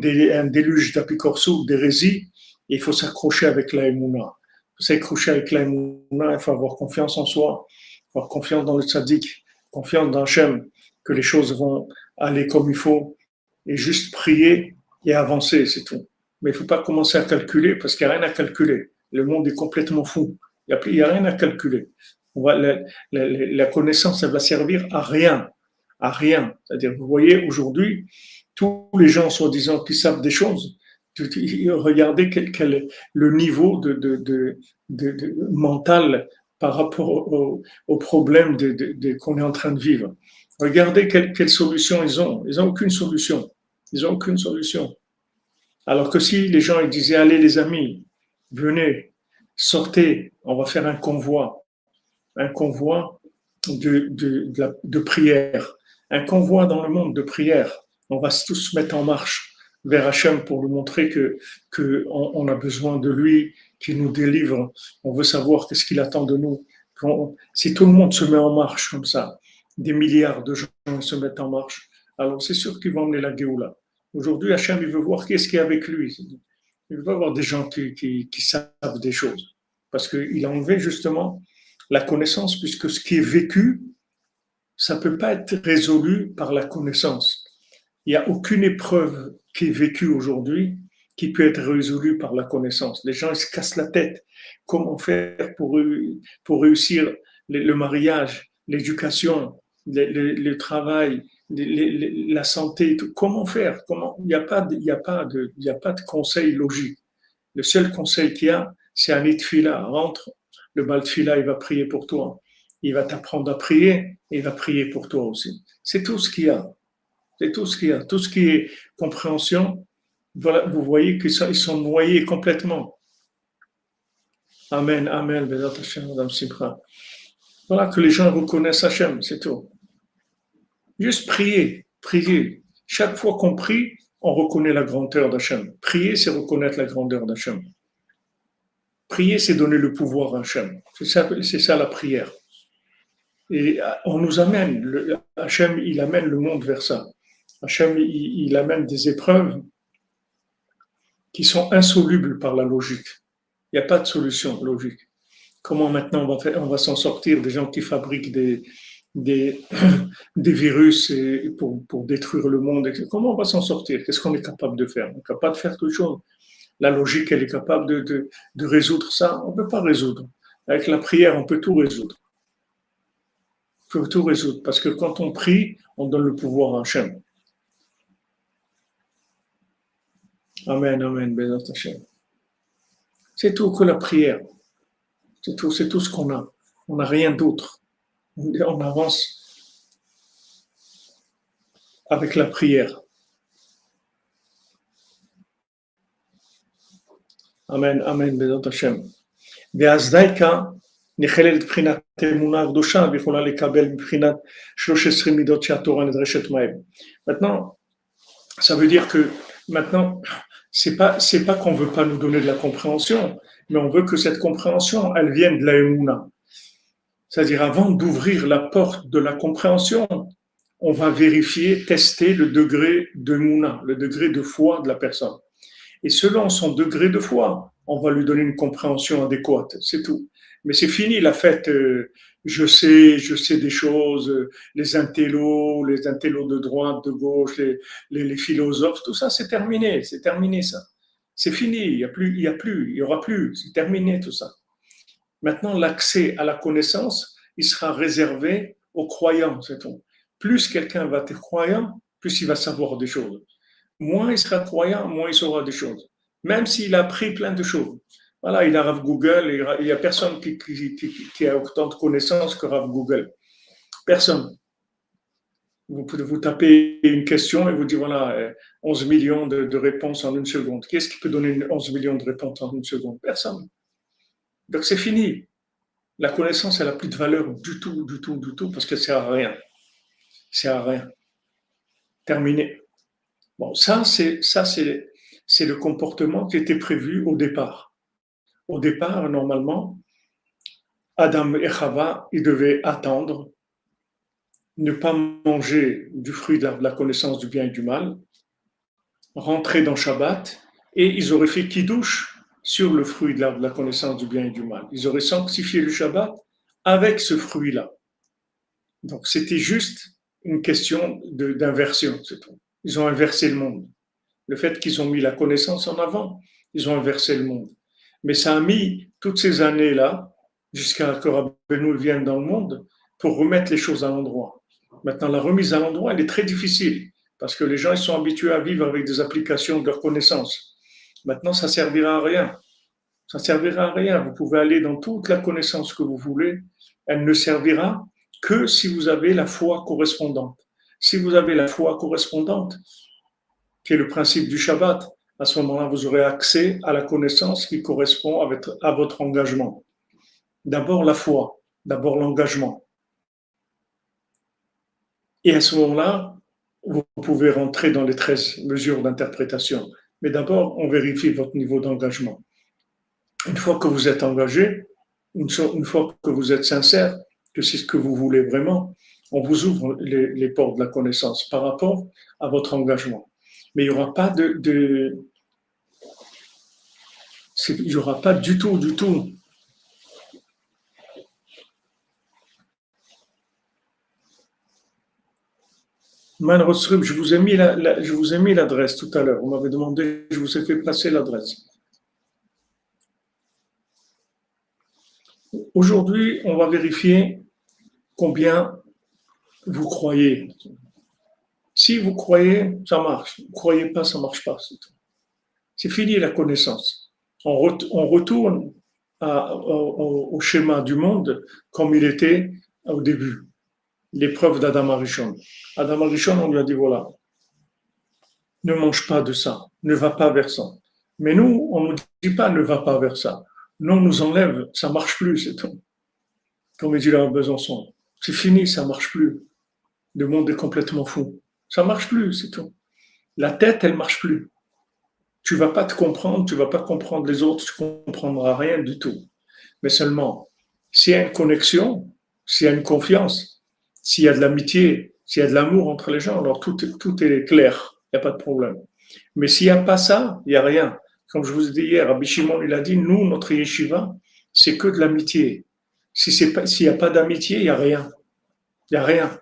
déluge d'apicorso, d'hérésie, et il faut s'accrocher avec la Emouna. Il faut s'accrocher avec la Emouna, il faut avoir confiance en soi, avoir confiance dans le Tzadik, confiance dans Hachem, que les choses vont aller comme il faut, et juste prier et avancer, c'est tout. Mais il ne faut pas commencer à calculer, parce qu'il n'y a rien à calculer. Le monde est complètement fou. Il n'y a rien à calculer. La connaissance, elle va servir à rien. À rien. C'est-à-dire, vous voyez, aujourd'hui, tous les gens, soi-disant, qui savent des choses, regardez quel est le niveau de mental par rapport au problème qu'on est en train de vivre. Regardez quelle solution ils ont. Ils n'ont aucune solution. Ils n'ont aucune solution. Alors que si les gens ils disaient, allez les amis, venez, sortez, on va faire un convoi de prière, un convoi dans le monde de prière. On va tous se mettre en marche vers Hachem pour lui montrer on a besoin de lui, qu'il nous délivre. On veut savoir qu'est-ce qu'il attend de nous. Si tout le monde se met en marche comme ça, des milliards de gens se mettent en marche, alors c'est sûr qu'ils vont emmener la Géoula. Aujourd'hui, Hachem, il veut voir qu'est-ce qu'il y a avec lui. Il veut avoir des gens qui savent des choses. Parce qu'il a enlevé justement la connaissance, puisque ce qui est vécu, ça ne peut pas être résolu par la connaissance. Il n'y a aucune épreuve qui est vécue aujourd'hui qui peut être résolue par la connaissance. Les gens ils se cassent la tête. Comment faire pour réussir le mariage, l'éducation, le travail, la santé, tout. Comment faire? Il n'y a pas de conseil logique. Le seul conseil qu'il y a, c'est un Tfila. Rentre, le Baal Tfila, il va prier pour toi. Il va t'apprendre à prier et il va prier pour toi aussi. C'est tout ce qu'il y a. C'est tout ce qu'il y a. Tout ce qui est compréhension, voilà, vous voyez qu'ils sont noyés complètement. Amen, amen, Bézat Hashem, Madame Simcha. Voilà que les gens reconnaissent Hachem, c'est tout. Juste prier, prier. Chaque fois qu'on prie, on reconnaît la grandeur d'Hachem. Prier, c'est reconnaître la grandeur d'Hachem. Prier, c'est donner le pouvoir à Hachem. C'est ça la prière. Et on nous amène, Hachem, il amène le monde vers ça. Hachem, il amène des épreuves qui sont insolubles par la logique. Il n'y a pas de solution logique. Comment maintenant on va s'en sortir des gens qui fabriquent des virus pour détruire le monde? Comment on va s'en sortir? Qu'est-ce qu'on est capable de faire? On est capable de faire quelque chose. La logique, elle est capable de résoudre ça. On ne peut pas résoudre. Avec la prière, on peut tout résoudre. On peut tout résoudre. Parce que quand on prie, on donne le pouvoir à Hachem. Amen, amen, Bézat Hachem. C'est tout que la prière. C'est tout ce qu'on a. On n'a rien d'autre. On avance avec la prière. Amen, amen, Bézat Hachem. והזדייקה נכללת מבחינת אמונה הקדושה ויכולה לקבל מבחינת 13 מידות שהתורה נדרשת מהן. Maintenant, ça veut dire que maintenant, c'est pas qu'on veut pas nous donner de la compréhension, mais on veut que cette compréhension, elle vienne de la Emouna. C'est-à-dire, avant d'ouvrir la porte de la compréhension, on va vérifier, tester le degré de Emouna, le degré de foi de la personne. Et selon son degré de foi, on va lui donner une compréhension adéquate, c'est tout. Mais c'est fini la fête, je sais des choses, les intellos de droite, de gauche, les philosophes, tout ça, c'est terminé ça. C'est fini, il y aura plus, c'est terminé tout ça. Maintenant, l'accès à la connaissance, il sera réservé aux croyants, c'est tout. Plus quelqu'un va être croyant, plus il va savoir des choses. Moins il sera croyant, moins il saura des choses. Même s'il a appris plein de choses. Voilà, il a Rav Google, il n'y a personne qui a autant de connaissances que Rav Google. Personne. Vous pouvez vous taper une question et vous dire, voilà, 11 millions de réponses en une seconde. Qui est-ce qui peut donner 11 millions de réponses en une seconde? Personne. Donc c'est fini. La connaissance, elle n'a plus de valeur du tout, parce qu'elle ne sert à rien. Ça sert à rien. Terminé. Bon, ça c'est le comportement qui était prévu au départ. Au départ, normalement, Adam et Chava, ils devaient attendre ne pas manger du fruit de la connaissance du bien et du mal, rentrer dans Shabbat, et ils auraient fait kiddush sur le fruit de la connaissance du bien et du mal. Ils auraient sanctifié le Shabbat avec ce fruit-là. Donc c'était juste une question d'inversion, c'est tout. Ils ont inversé le monde. Le fait qu'ils ont mis la connaissance en avant, ils ont inversé le monde. Mais ça a mis toutes ces années-là, jusqu'à ce que Rabbeinu vienne dans le monde, pour remettre les choses à l'endroit. Maintenant, la remise à l'endroit, elle est très difficile, parce que les gens ils sont habitués à vivre avec des applications de leur connaissance. Maintenant, ça ne servira à rien. Ça ne servira à rien. Vous pouvez aller dans toute la connaissance que vous voulez. Elle ne servira que si vous avez la foi correspondante. Si vous avez la foi correspondante, qui est le principe du Shabbat, à ce moment-là, vous aurez accès à la connaissance qui correspond à votre engagement. D'abord la foi, d'abord l'engagement. Et à ce moment-là, vous pouvez rentrer dans les 13 mesures d'interprétation. Mais d'abord, on vérifie votre niveau d'engagement. Une fois que vous êtes engagé, une fois que vous êtes sincère, que c'est ce que vous voulez vraiment, on vous ouvre les portes de la connaissance par rapport à votre engagement. Mais il n'y aura pas il n'y aura pas du tout. Man Rostrup, je vous ai mis l'adresse tout à l'heure. Vous m'avez demandé, je vous ai fait passer l'adresse. Aujourd'hui, on va vérifier combien vous croyez. Si vous croyez, ça marche. Vous ne croyez pas, ça ne marche pas. C'est fini la connaissance. On retourne au schéma du monde comme il était au début. L'épreuve d'Adam Arishon. Adam Arishon, on lui a dit voilà, ne mange pas de ça, ne va pas vers ça. Mais nous, on ne nous dit pas ne va pas vers ça. Nous, on nous enlève, ça ne marche plus, c'est tout. Comme il dit là à Besançon, c'est fini, ça ne marche plus. Le monde est complètement fou. Ça ne marche plus, c'est tout. La tête, elle ne marche plus. Tu ne vas pas te comprendre, tu ne vas pas comprendre les autres, tu ne comprendras rien du tout. Mais seulement, s'il y a une connexion, s'il y a une confiance, s'il y a de l'amitié, s'il y a de l'amour entre les gens, alors tout est clair, il n'y a pas de problème. Mais s'il n'y a pas ça, il n'y a rien. Comme je vous ai dit hier, Rabbi Shimon, il a dit, nous, notre yeshiva, c'est que de l'amitié. S'il n'y a pas d'amitié, il n'y a rien. Il n'y a rien.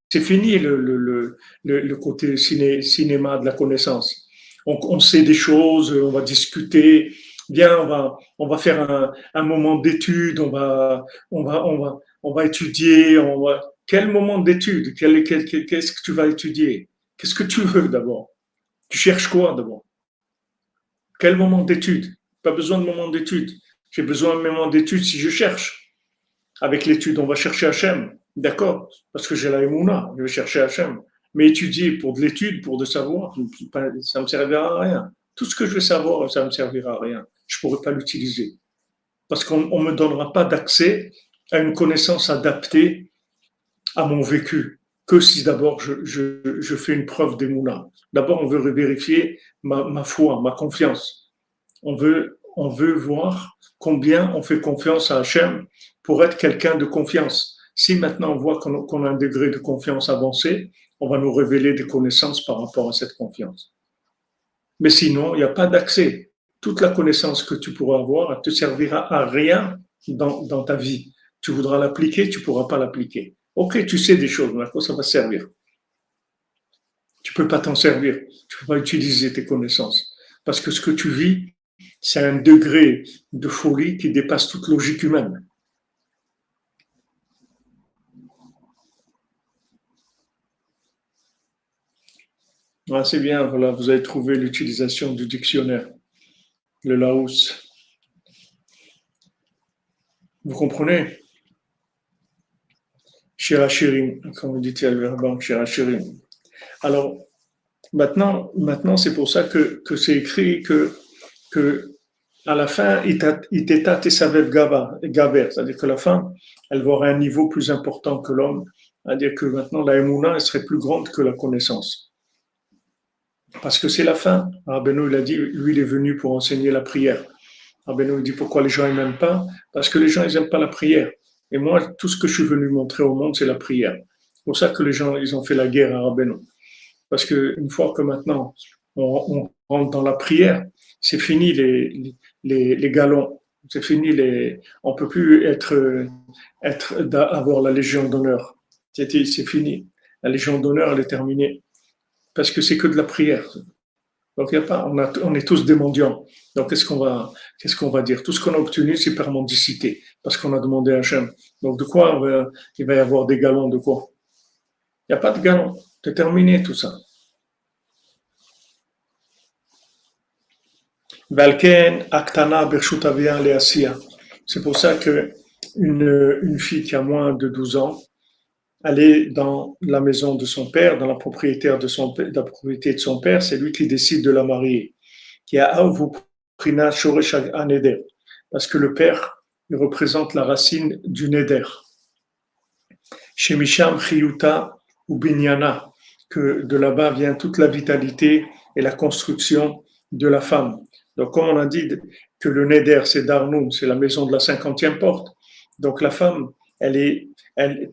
C'est fini le côté cinéma de la connaissance. On sait des choses, on va discuter. Bien, on va faire un moment d'étude, on va étudier. Quel moment d'étude? Qu'est-ce que tu vas étudier? Qu'est-ce que tu veux d'abord? Tu cherches quoi d'abord? Quel moment d'étude? Pas besoin de moment d'étude. J'ai besoin de moment d'étude si je cherche. Avec l'étude, on va chercher Hachem. D'accord? Parce que j'ai la Emouna, je vais chercher Hachem. Mais étudier pour de l'étude, pour de savoir, ça ne me servira à rien. Tout ce que je vais savoir, ça ne me servira à rien. Je ne pourrai pas l'utiliser. Parce qu'on ne me donnera pas d'accès à une connaissance adaptée à mon vécu. Que si d'abord je fais une preuve d'Emouna. D'abord, on veut vérifier ma foi, ma confiance. On veut voir combien on fait confiance à Hachem pour être quelqu'un de confiance. Si maintenant on voit qu'on a un degré de confiance avancé, on va nous révéler des connaissances par rapport à cette confiance. Mais sinon, il n'y a pas d'accès. Toute la connaissance que tu pourras avoir, elle ne te servira à rien dans ta vie. Tu voudras l'appliquer, tu ne pourras pas l'appliquer. Ok, tu sais des choses, mais à quoi ça va servir? Tu ne peux pas t'en servir. Tu ne peux pas utiliser tes connaissances. Parce que ce que tu vis, c'est un degré de folie qui dépasse toute logique humaine. Ah, c'est bien, voilà, vous avez trouvé l'utilisation du dictionnaire, le Larousse. Vous comprenez? Shirachirim, comme dit Albert Shirachirim. Alors, maintenant c'est pour ça que c'est écrit que à la fin, Iteta Tesavev Gaver, c'est-à-dire que la fin, elle va avoir un niveau plus important que l'homme, c'est-à-dire que maintenant la Emouna, elle serait plus grande que la connaissance. Parce que c'est la fin. Rabbeinu, il a dit, lui, il est venu pour enseigner la prière. Rabbeinu, il dit pourquoi les gens ne m'aiment pas? Parce que les gens, ils n'aiment pas la prière. Et moi, tout ce que je suis venu montrer au monde, c'est la prière. pour ça que les gens, ils ont fait la guerre à Rabbeinu. Parce qu'une fois que maintenant on rentre dans la prière, c'est fini les galons. C'est fini on peut plus avoir la Légion d'honneur. C'est fini. La Légion d'honneur, elle est terminée. Parce que c'est que de la prière. Donc, il y a pas, on est tous des mendiants. Donc, qu'est-ce qu'on va dire? Tout ce qu'on a obtenu, c'est par mendicité. Parce qu'on a demandé à Hachem. Donc, de quoi il va y avoir des galons? De quoi? Il n'y a pas de galons. C'est terminé tout ça. Valken, Aktana, Birshut Avia, Leasia. C'est pour ça que une fille qui a moins de 12 ans, elle est dans la maison de son père, dans la propriété de son père, la propriété de son père, c'est lui qui décide de la marier. Qui a Avu Prina Shoresh Aneder. Parce que le père, il représente la racine du Neder. Shemisham Chiyuta ou Binyana, que de là-bas vient toute la vitalité et la construction de la femme. Donc, comme on a dit que le Neder, c'est Darnoun, c'est la maison de la 50e porte. Donc, la femme,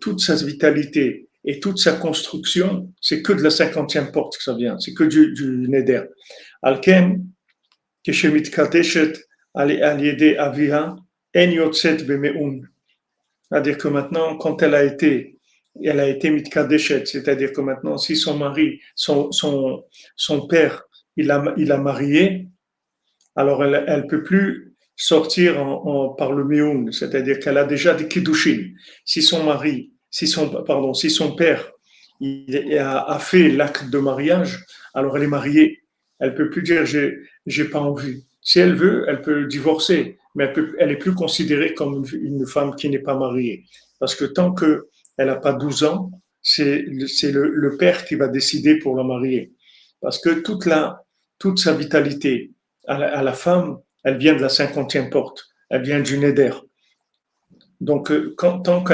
toute sa vitalité et toute sa construction, c'est que de la 50e porte que ça vient, c'est que du Neder. Alken, Keshemit Kadeshet, Aliede Aviha, En Yotzet Bemeun. C'est-à-dire que maintenant, quand elle a été mitkadeshet, c'est-à-dire que maintenant, si son mari, son père, il a marié, alors elle peut plus sortir par le mioun, c'est-à-dire qu'elle a déjà des kiddushin. Si son père il a fait l'acte de mariage, alors elle est mariée. Elle peut plus dire j'ai pas envie. Si elle veut, elle peut divorcer, mais elle est plus considérée comme une femme qui n'est pas mariée. Parce que tant qu'elle n'a pas 12 ans, c'est le père qui va décider pour la marier. Parce que toute sa vitalité à la femme, elle vient de la 50e porte. Elle vient du Neder. Donc, tant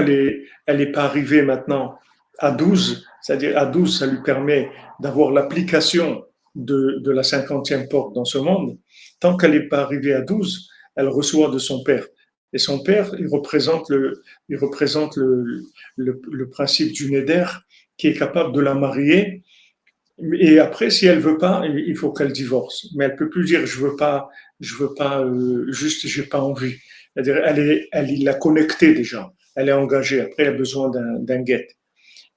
elle est pas arrivée maintenant à 12, c'est-à-dire à 12, ça lui permet d'avoir l'application de la 50e porte dans ce monde. Tant qu'elle n'est pas arrivée à 12, elle reçoit de son père. Et son père, il représente le principe du Neder qui est capable de la marier. Et après, si elle veut pas, il faut qu'elle divorce. Mais elle peut plus dire je veux pas, juste j'ai pas envie. C'est-à-dire, il l'a connectée déjà. Elle est engagée. Après, elle a besoin d'un guet.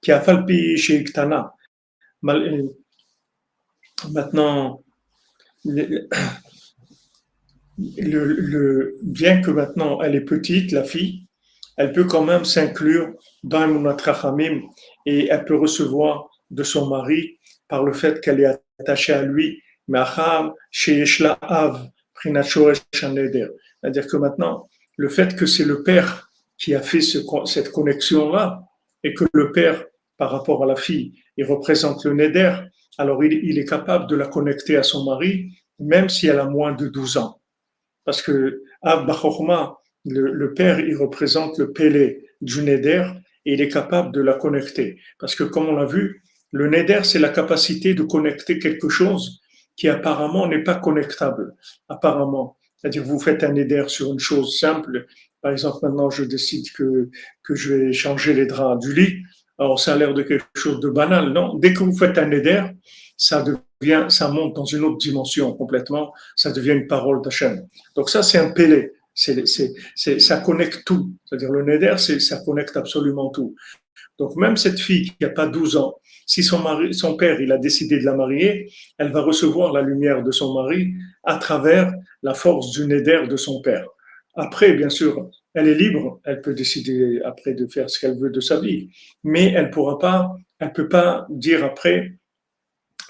Qui a falpi chez Iktana. Maintenant, bien que maintenant elle est petite, la fille, elle peut quand même s'inclure dans Emunat Chachamim et elle peut recevoir de son mari par le fait qu'elle est attachée à lui. C'est-à-dire que maintenant, le fait que c'est le père qui a fait cette connexion-là et que le père, par rapport à la fille, il représente le Neder, alors il est capable de la connecter à son mari, même si elle a moins de 12 ans. Parce que Ab Bachorma, le père, il représente le Pélé du Neder et il est capable de la connecter. Parce que comme on l'a vu, le Neder, c'est la capacité de connecter quelque chose qui apparemment n'est pas connectable. Apparemment. C'est-à-dire, vous faites un Neder sur une chose simple. Par exemple, maintenant, je décide que je vais changer les draps du lit. Alors, ça a l'air de quelque chose de banal, non? Dès que vous faites un Neder, ça monte dans une autre dimension complètement, ça devient une parole d'Hachem. Donc ça, c'est un pélé, ça connecte tout. C'est-à-dire le Neder, ça connecte absolument tout. Donc même cette fille qui n'a pas 12 ans, si son père, il a décidé de la marier, elle va recevoir la lumière de son mari à travers la force du Neder de son père. Après, bien sûr, elle est libre, elle peut décider après de faire ce qu'elle veut de sa vie, mais elle peut pas dire après,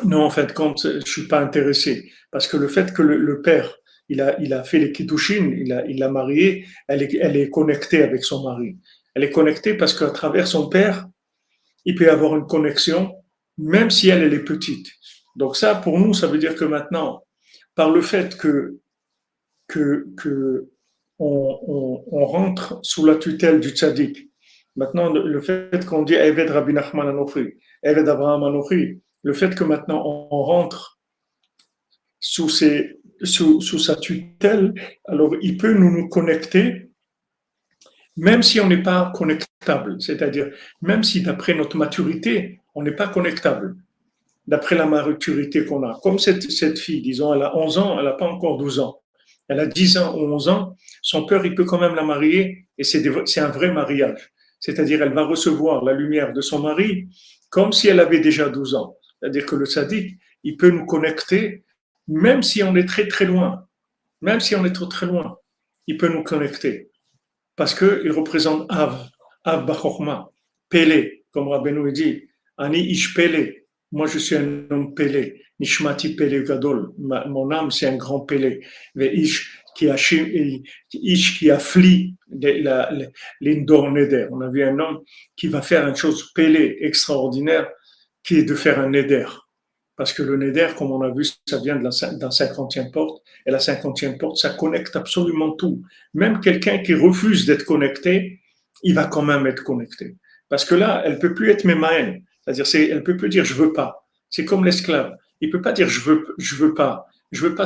non, en fait, compte, je suis pas intéressé. Parce que le fait que le père, il a fait les kiddushin, il l'a mariée, elle est connectée avec son mari. Elle est connectée parce qu'à travers son père, il peut y avoir une connexion, même si elle est petite. Donc ça, pour nous, ça veut dire que maintenant, par le fait que on rentre sous la tutelle du tzaddik, maintenant, le fait qu'on dit Eved Rabbi Nachman Anochi, Eved Abraham Anochi, le fait que maintenant on rentre sous sa tutelle, alors il peut nous connecter même si on n'est pas connectable, c'est-à-dire même si d'après notre maturité, on n'est pas connectable, d'après la maturité qu'on a. Comme cette fille, disons, elle a 11 ans, elle n'a pas encore 12 ans. Elle a 10 ans ou 11 ans, son père, il peut quand même la marier et c'est un vrai mariage. C'est-à-dire, elle va recevoir la lumière de son mari comme si elle avait déjà 12 ans. C'est-à-dire que le sadique, il peut nous connecter même si on est très très loin. Même si on est trop très loin, il peut nous connecter. Parce qu'il représente Av Bachorma, Pélé, comme Rabbeinu dit, Ani Ish Pélé. Moi, je suis un homme Pélé. Nishmati Pélé Gadol. Mon âme, c'est un grand Pélé. Ish qui afflie l'Indor Neder. On a vu un homme qui va faire une chose Pélé extraordinaire, qui est de faire un Neder. Parce que le Neder, comme on a vu, ça vient de la 50e porte. Et la 50e porte, ça connecte absolument tout. Même quelqu'un qui refuse d'être connecté, il va quand même être connecté. Parce que là, elle peut plus être mémaëne. C'est-à-dire, elle peut plus dire je veux pas. C'est comme l'esclave. Il peut pas dire je veux pas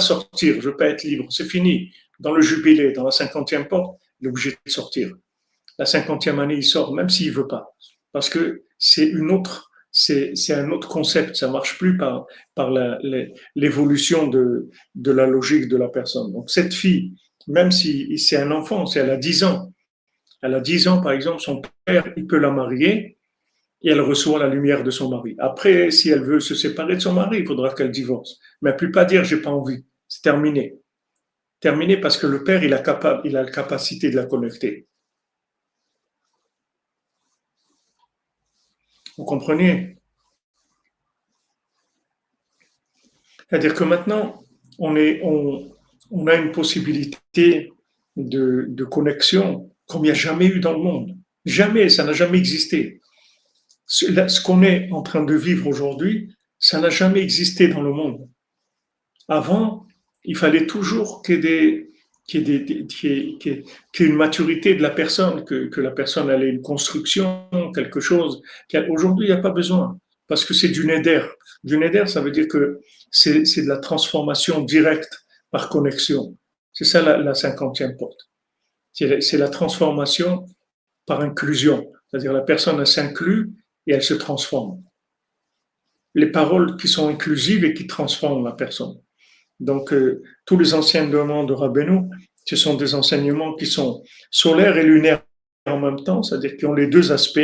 sortir, je veux pas être libre. C'est fini. Dans le jubilé, dans la 50e porte, il est obligé de sortir. La 50e année, il sort, même s'il veut pas. Parce que c'est un autre concept. Ça marche plus par l'évolution de la logique de la personne. Donc, cette fille, même si c'est un enfant, si elle a 10 ans, elle a 10 ans, par exemple, son père, il peut la marier et elle reçoit la lumière de son mari. Après, si elle veut se séparer de son mari, il faudra qu'elle divorce. Mais elle ne peut pas dire j'ai pas envie. C'est terminé. Terminé parce que le père, il a la capacité de la connecter. Vous comprenez? C'est-à-dire que maintenant, on a une possibilité de connexion comme il n'y a jamais eu dans le monde. Jamais, ça n'a jamais existé. Ce qu'on est en train de vivre aujourd'hui, ça n'a jamais existé dans le monde. Avant, il fallait toujours qu'il y ait une maturité de la personne, que la personne ait une construction, quelque chose. Aujourd'hui, il n'y a pas besoin, parce que c'est du neder. Du neder, ça veut dire que c'est de la transformation directe par connexion. C'est ça la 50e porte. C'est la transformation par inclusion. C'est-à-dire la personne, elle s'inclut et elle se transforme. Les paroles qui sont inclusives et qui transforment la personne. Donc, tous les enseignements de Rabbeinu, ce sont des enseignements qui sont solaires et lunaires en même temps, c'est-à-dire qui ont les deux aspects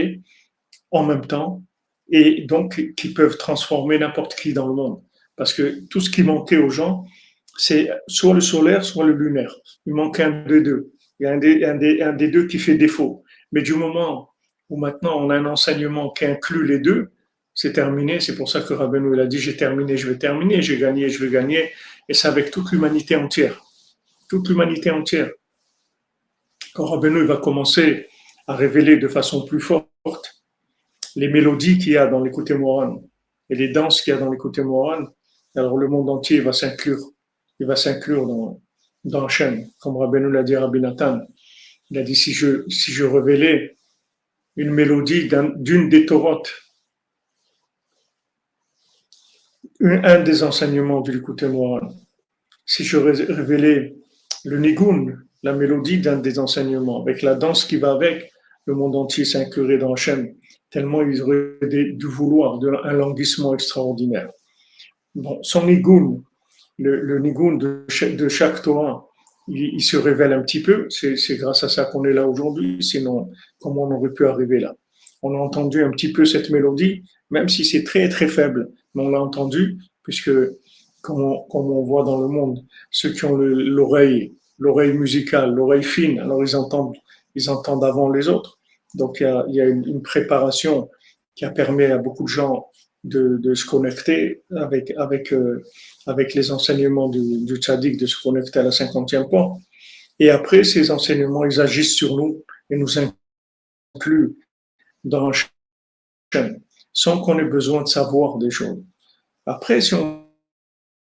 en même temps, et donc qui peuvent transformer n'importe qui dans le monde. Parce que tout ce qui manquait aux gens, c'est soit le solaire, soit le lunaire. Il manque un des deux. Il y a un des deux qui fait défaut. Mais du moment où maintenant on a un enseignement qui inclut les deux, c'est terminé. C'est pour ça que Rabbeinu il a dit j'ai terminé, je vais terminer, j'ai gagné, je vais gagner. Et c'est avec toute l'humanité entière. Toute l'humanité entière. Quand Rabbeinu va commencer à révéler de façon plus forte les mélodies qu'il y a dans l'écouté Moran et les danses qu'il y a dans l'écouté Moran, alors le monde entier va s'inclure. Il va s'inclure dans la chaîne. Comme Rabbeinu l'a dit à Rabbi Nathan. Il a dit si je révélais une mélodie d'une des Torotes, un des enseignements du l'écouté Moran, si je révélais le nigun, la mélodie d'un des enseignements, avec la danse qui va avec, le monde entier s'inclurait dans la chaîne, tellement ils auraient du vouloir, un languissement extraordinaire. Bon, son nigun, le nigun de chaque Torah, il se révèle un petit peu, c'est grâce à ça qu'on est là aujourd'hui, sinon comment on aurait pu arriver là? On a entendu un petit peu cette mélodie, même si c'est très très faible, mais on l'a entendu, puisque comme on voit dans le monde, ceux qui ont l'oreille musicale, l'oreille fine, alors ils entendent avant les autres. Donc il y a une préparation qui a permis à beaucoup de gens de se connecter avec les enseignements du tzaddik, de se connecter à la 50e porte. Et après, ces enseignements, ils agissent sur nous et nous incluent dans la chaîne, sans qu'on ait besoin de savoir des choses. Après, si on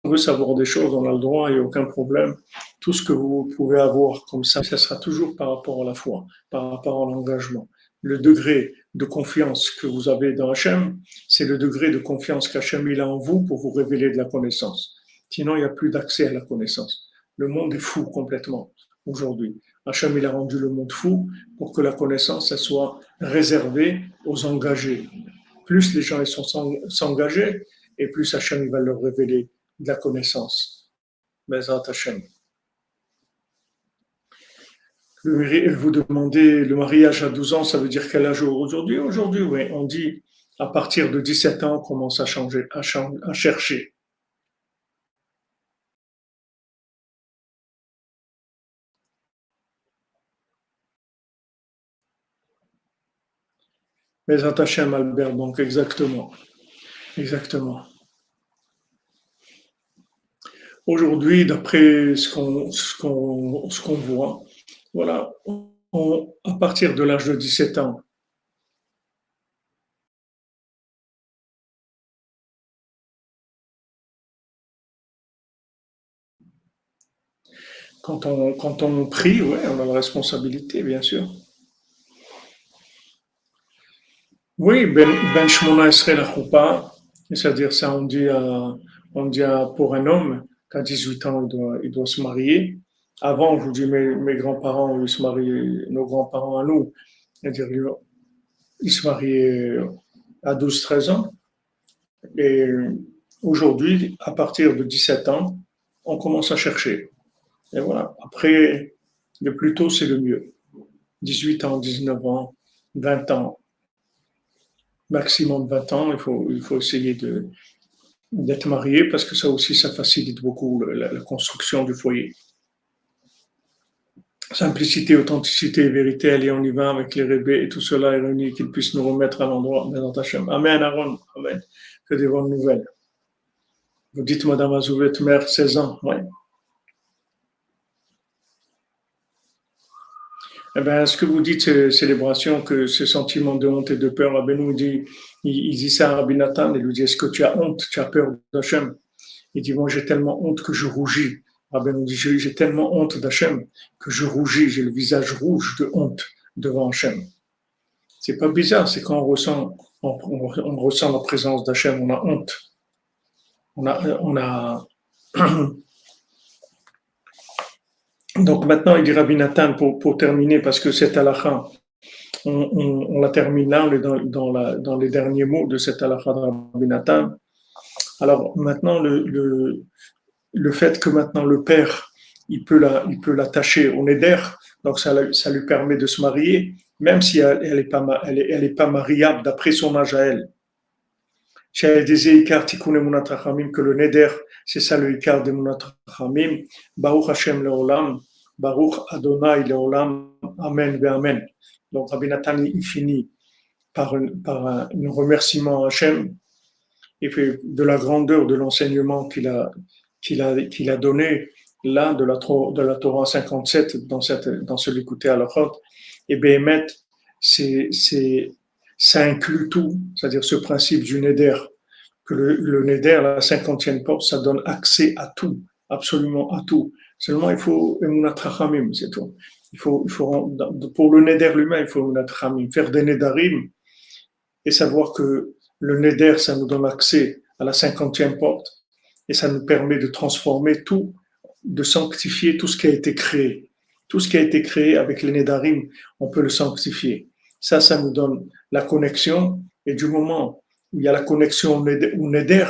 veut savoir des choses, on a le droit, il n'y a aucun problème. Tout ce que vous pouvez avoir comme ça sera toujours par rapport à la foi, par rapport à l'engagement. Le degré de confiance que vous avez dans Hachem, c'est le degré de confiance qu'Hachem il a en vous pour vous révéler de la connaissance. Sinon, il n'y a plus d'accès à la connaissance. Le monde est fou complètement aujourd'hui. Hachem, il a rendu le monde fou pour que la connaissance, elle soit réservée aux engagés. Plus les gens ils sont s'engager, et plus Hachem, il va leur révéler de la connaissance. Bezrat Hachem. Vous demandez le mariage à 12 ans, ça veut dire quel âge aujourd'hui? Aujourd'hui, oui, on dit à partir de 17 ans, on commence à changer, à chercher. Mais attaché à Albert, donc exactement. Exactement. Aujourd'hui, d'après ce qu'on voit, voilà, à partir de l'âge de 17 ans, quand on prie, ouais, on a la responsabilité, bien sûr. Oui, ben Shmona Esrei la choupa, c'est-à-dire ça, pour un homme qu'à 18 ans, il doit se marier. Avant, je vous dis, mes grands-parents, ils se mariaient, nos grands-parents à nous, c'est-à-dire ils se mariaient à 12, 13 ans. Et aujourd'hui, à partir de 17 ans, on commence à chercher. Et voilà. Après, le plus tôt, c'est le mieux. 18 ans, 19 ans, 20 ans, maximum 20 ans, il faut essayer d'être marié parce que ça aussi, ça facilite beaucoup la construction du foyer. Simplicité, authenticité, vérité, allez, on y va avec les rébés et tout cela est réuni, qu'ils puissent nous remettre à l'endroit. Amen, Aaron, Amen. Que des bonnes nouvelles. Vous dites, Madame Azouvet, mère, 16 ans, oui. Eh bien, ce que vous dites, c'est célébration, que ce sentiment de honte et de peur, Rabbi nous dit, il dit ça à Rabbi Nathan, il lui dit, est-ce que tu as honte, tu as peur d'Hachem? Il dit, moi j'ai tellement honte que je rougis. Rabbi nous dit, j'ai tellement honte d'Hachem que je rougis, j'ai le visage rouge de honte devant Hachem. C'est pas bizarre, c'est quand on ressent la présence d'Hachem, on a honte. On a Donc maintenant, il dit Rabbi Nathan, pour terminer, parce que cette halakha, on la termine là, on est dans les derniers mots de cette halakha de Rabbi Nathan. Alors maintenant, le fait que maintenant le père, il peut l'attacher au neder, donc ça lui permet de se marier, même si elle est pas mariable d'après son âge à elle. Que le neder, c'est ça le ikar de Munat Rachamim, Baruch Hashem leolam, Baruch Adonai leolam, Amen ve Amen. Donc Rabbi Nathan, il finit par un remerciement à Hashem, et puis de la grandeur de l'enseignement qu'il a donné là de la Torah 57 dans ce l'écouter à l'Achot. Et Béhémet, ça inclut tout, c'est-à-dire ce principe du neder, que le neder, la 50e porte, ça donne accès à tout, absolument à tout. Seulement, il faut emunat rachamim, c'est tout. Pour le neder lui-même, il faut emunat rachamim, faire des nedarim et savoir que le neder, ça nous donne accès à la 50e porte et ça nous permet de transformer tout, de sanctifier tout ce qui a été créé. Tout ce qui a été créé avec les nedarim, on peut le sanctifier. Ça nous donne la connexion, et du moment où il y a la connexion au neder,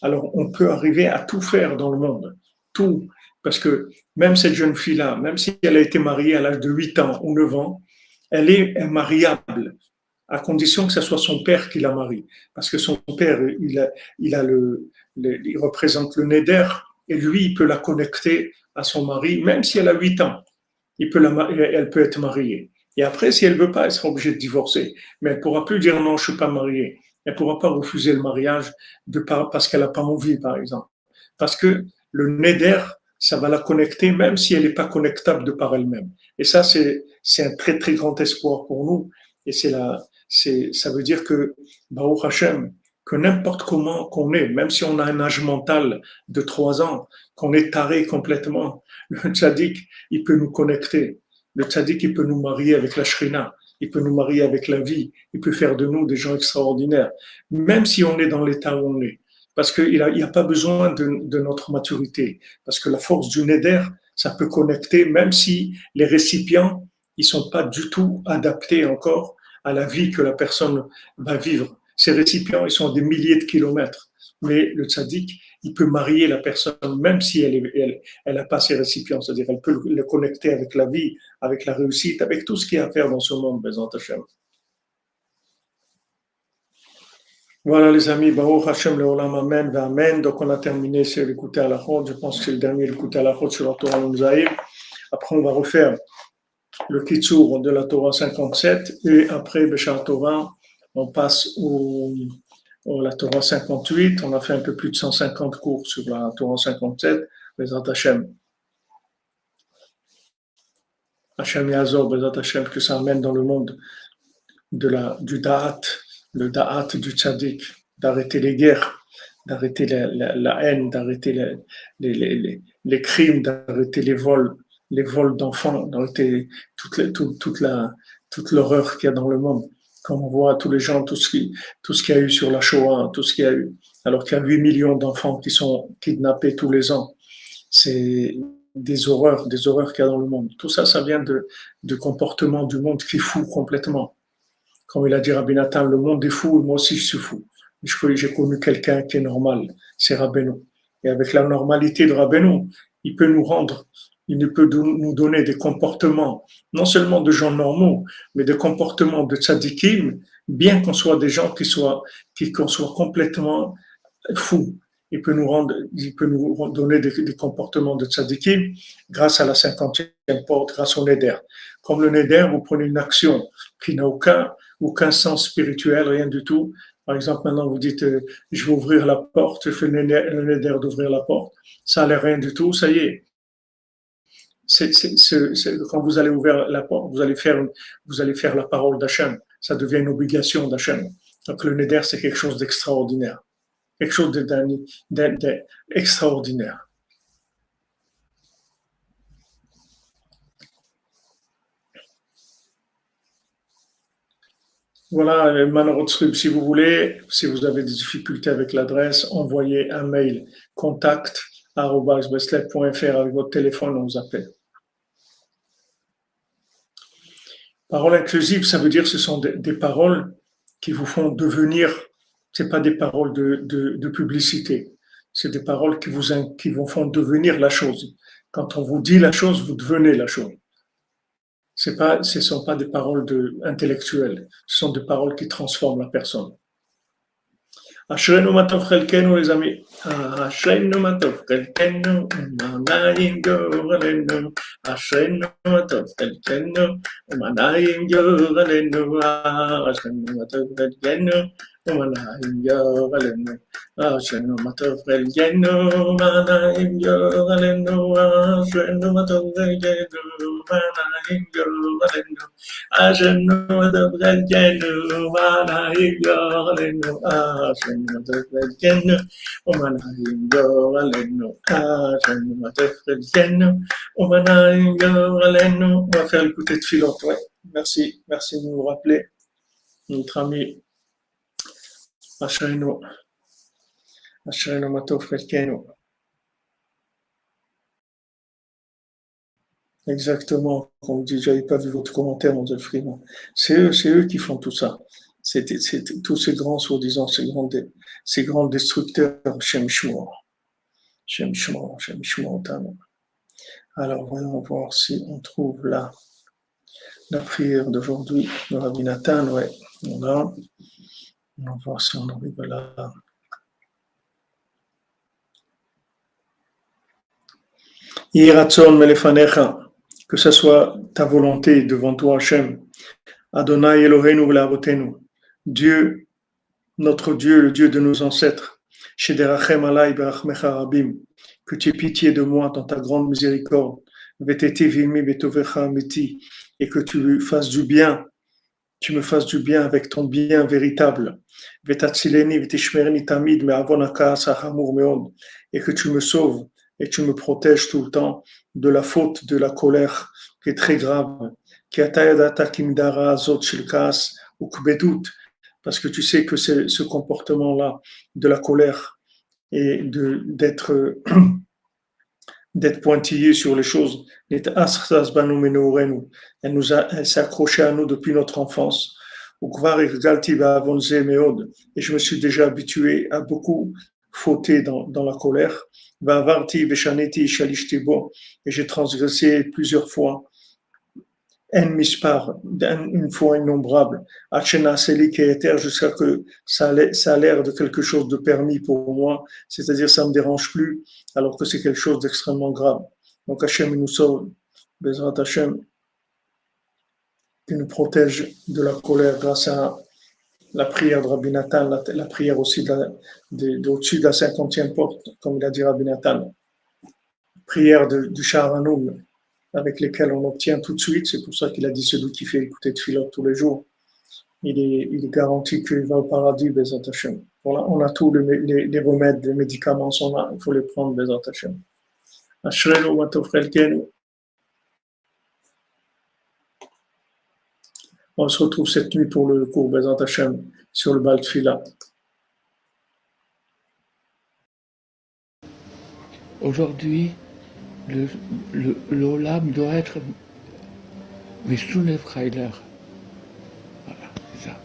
alors on peut arriver à tout faire dans le monde. Tout. Parce que même cette jeune fille-là, même si elle a été mariée à l'âge de 8 ans ou 9 ans, elle est mariable, à condition que ce soit son père qui la marie. Parce que son père, il représente le neder, et lui, il peut la connecter à son mari, même si elle a 8 ans. Elle peut être mariée. Et après, si elle ne veut pas, elle sera obligée de divorcer. Mais elle ne pourra plus dire non, je ne suis pas mariée. Elle ne pourra pas refuser le mariage parce qu'elle n'a pas envie, par exemple. Parce que le neder, ça va la connecter, même si elle n'est pas connectable de par elle-même. Et ça, c'est un très, très grand espoir pour nous. Et ça veut dire que, Baruch Hashem, que n'importe comment qu'on est, même si on a un âge mental de 3 ans, qu'on est taré complètement, le tzaddik, il peut nous connecter. Le tzaddik, il peut nous marier avec la shrina, il peut nous marier avec la vie, il peut faire de nous des gens extraordinaires, même si on est dans l'état où on est. Parce qu'il n'y a pas besoin de notre maturité. Parce que la force du neder, ça peut connecter, même si les récipients, ils sont pas du tout adaptés encore à la vie que la personne va vivre. Ces récipients, ils sont à des milliers de kilomètres. Mais le tzaddik, il peut marier la personne, même si elle a pas ses récipients. C'est-à-dire, elle peut le connecter avec la vie, avec la réussite, avec tout ce qu'il y a à faire dans ce monde, Bezrat Hashem. Voilà les amis, Baruch Hashem Leolam Amen, Amen. Donc on a terminé sur l'écouter à la route. Je pense que c'est le dernier l'écouter à la route sur la Torah Mouzaïr. Après on va refaire le Kitsour de la Torah 57 et après Béchar Torah, on passe la Torah 58. On a fait un peu plus de 150 cours sur la Torah 57. Bezrat Hashem. Hashem Yazor, Bezrat Hashem, que ça amène dans le monde du Da'at, le Da'at du Tzaddik, d'arrêter les guerres, d'arrêter la haine, d'arrêter les crimes, d'arrêter les vols d'enfants, d'arrêter toute l'horreur qu'il y a dans le monde. Quand on voit tous les gens, tout ce qu'il y a eu sur la Shoah, tout ce qu'il y a eu, alors qu'il y a 8 millions d'enfants qui sont kidnappés tous les ans, c'est des horreurs qu'il y a dans le monde. Tout ça, ça vient de comportements du monde qui fout complètement. Comme il a dit Rabbi Nathan, le monde est fou, moi aussi je suis fou. J'ai connu quelqu'un qui est normal, c'est Rabbeinu. Et avec la normalité de Rabbeinu, il peut nous donner des comportements, non seulement de gens normaux, mais des comportements de tzadikim, bien qu'on soit des gens qu'on soit complètement fous. Il peut nous donner des comportements de tzadikim grâce à la 50e porte, grâce au neder. Comme le neder, vous prenez une action qui n'a aucun sens spirituel, rien du tout. Par exemple, maintenant vous dites, je vais ouvrir la porte, je fais le neder d'ouvrir la porte. Ça n'a rien du tout, ça y est. Quand vous allez ouvrir la porte, vous allez faire la parole d'Hachem. Ça devient une obligation d'Hachem. Donc le neder, c'est quelque chose d'extraordinaire. Quelque chose d'extraordinaire. Voilà, Manorotsrib, si vous voulez, si vous avez des difficultés avec l'adresse, envoyez un mail contact@beslet.fr avec votre téléphone, on vous appelle. Parole inclusive, ça veut dire que ce sont des paroles qui vous font devenir, c'est pas des paroles de publicité, c'est des paroles qui vous font devenir la chose. Quand on vous dit la chose, vous devenez la chose. Ce ne sont pas des paroles intellectuelles, ce sont des paroles qui transforment la personne. אשרינו מה טוב חלקנו, les amis. אשרינו מה טוב חלקנו, ומה גורלנו. אשרינו מה טוב חלקנו, ומה גורלנו. אשרינו מה טוב חלקנו, ומה גורלנו. אשרינו מה טוב חלקנו, ומה גורלנו. אשרינו מה טוב חלקנו, ומה גורלנו. אשרינו מה טוב חלקנו, ומה גורלנו. אשרינו on va faire l'écouter de filote. Ouais. Merci de nous rappeler. Notre ami Ashrenu Matov Chelkenu. Exactement, comme dit, j'avais pas vu votre commentaire, mon Freeman. C'est eux qui font tout ça. C'est tous ces grands soi-disant, ces grands destructeurs, Shem Shmuel. Alors, voyons voir si on trouve la prière d'aujourd'hui de Rabbi Nathan. Ouais, voilà. On va voir si on arrive là. Yiratzon melefanecha, que ce soit ta volonté devant toi, Hachem. Adonai Eloheinu v'leavotenu. Dieu, notre Dieu, le Dieu de nos ancêtres, Shederachem alai berachmecha rabim, que tu aies pitié de moi dans ta grande miséricorde, Veteti vimi betovecha amiti, et que tu me fasses du bien avec ton bien véritable, Vetatzileni vetishmerni tamid me'avonaka sahamur meod, et que tu me sauves et tu me protèges tout le temps de la faute, de la colère qui est très grave, qui atayadata kimdara azot shilkas ou kbedut, parce que tu sais que c'est ce comportement-là de la colère et d'être d'être pointillé sur les choses. Elle s'est accrochée à nous depuis notre enfance. Et je me suis déjà habitué à beaucoup fauter dans la colère. Et j'ai transgressé plusieurs fois en mispar, une fois innombrable, jusqu'à que ça a l'air de quelque chose de permis pour moi, c'est-à-dire ça ne me dérange plus, alors que c'est quelque chose d'extrêmement grave. Donc Hachem nous sauve, Bezrat Hachem, qui nous protège de la colère grâce à la prière de Rabbi Nathan, la prière aussi au-dessus de la 50e porte, comme il a dit Rabbi Nathan, prière du Shaharanoum, avec lesquelles on obtient tout de suite. C'est pour ça qu'il a dit celui qui fait écouter Tfilah tous les jours, il est garanti qu'il va au paradis, Bezat Hashem. Voilà, on a tous les remèdes, les médicaments sont là, il faut les prendre, Bezat Hashem. Ashrenu wa tofrelkenu. On se retrouve cette nuit pour le cours, Bezat Hashem, sur le Baal Tfilah. Aujourd'hui, l'Olam doit être Meshune Freiler. Voilà, c'est ça.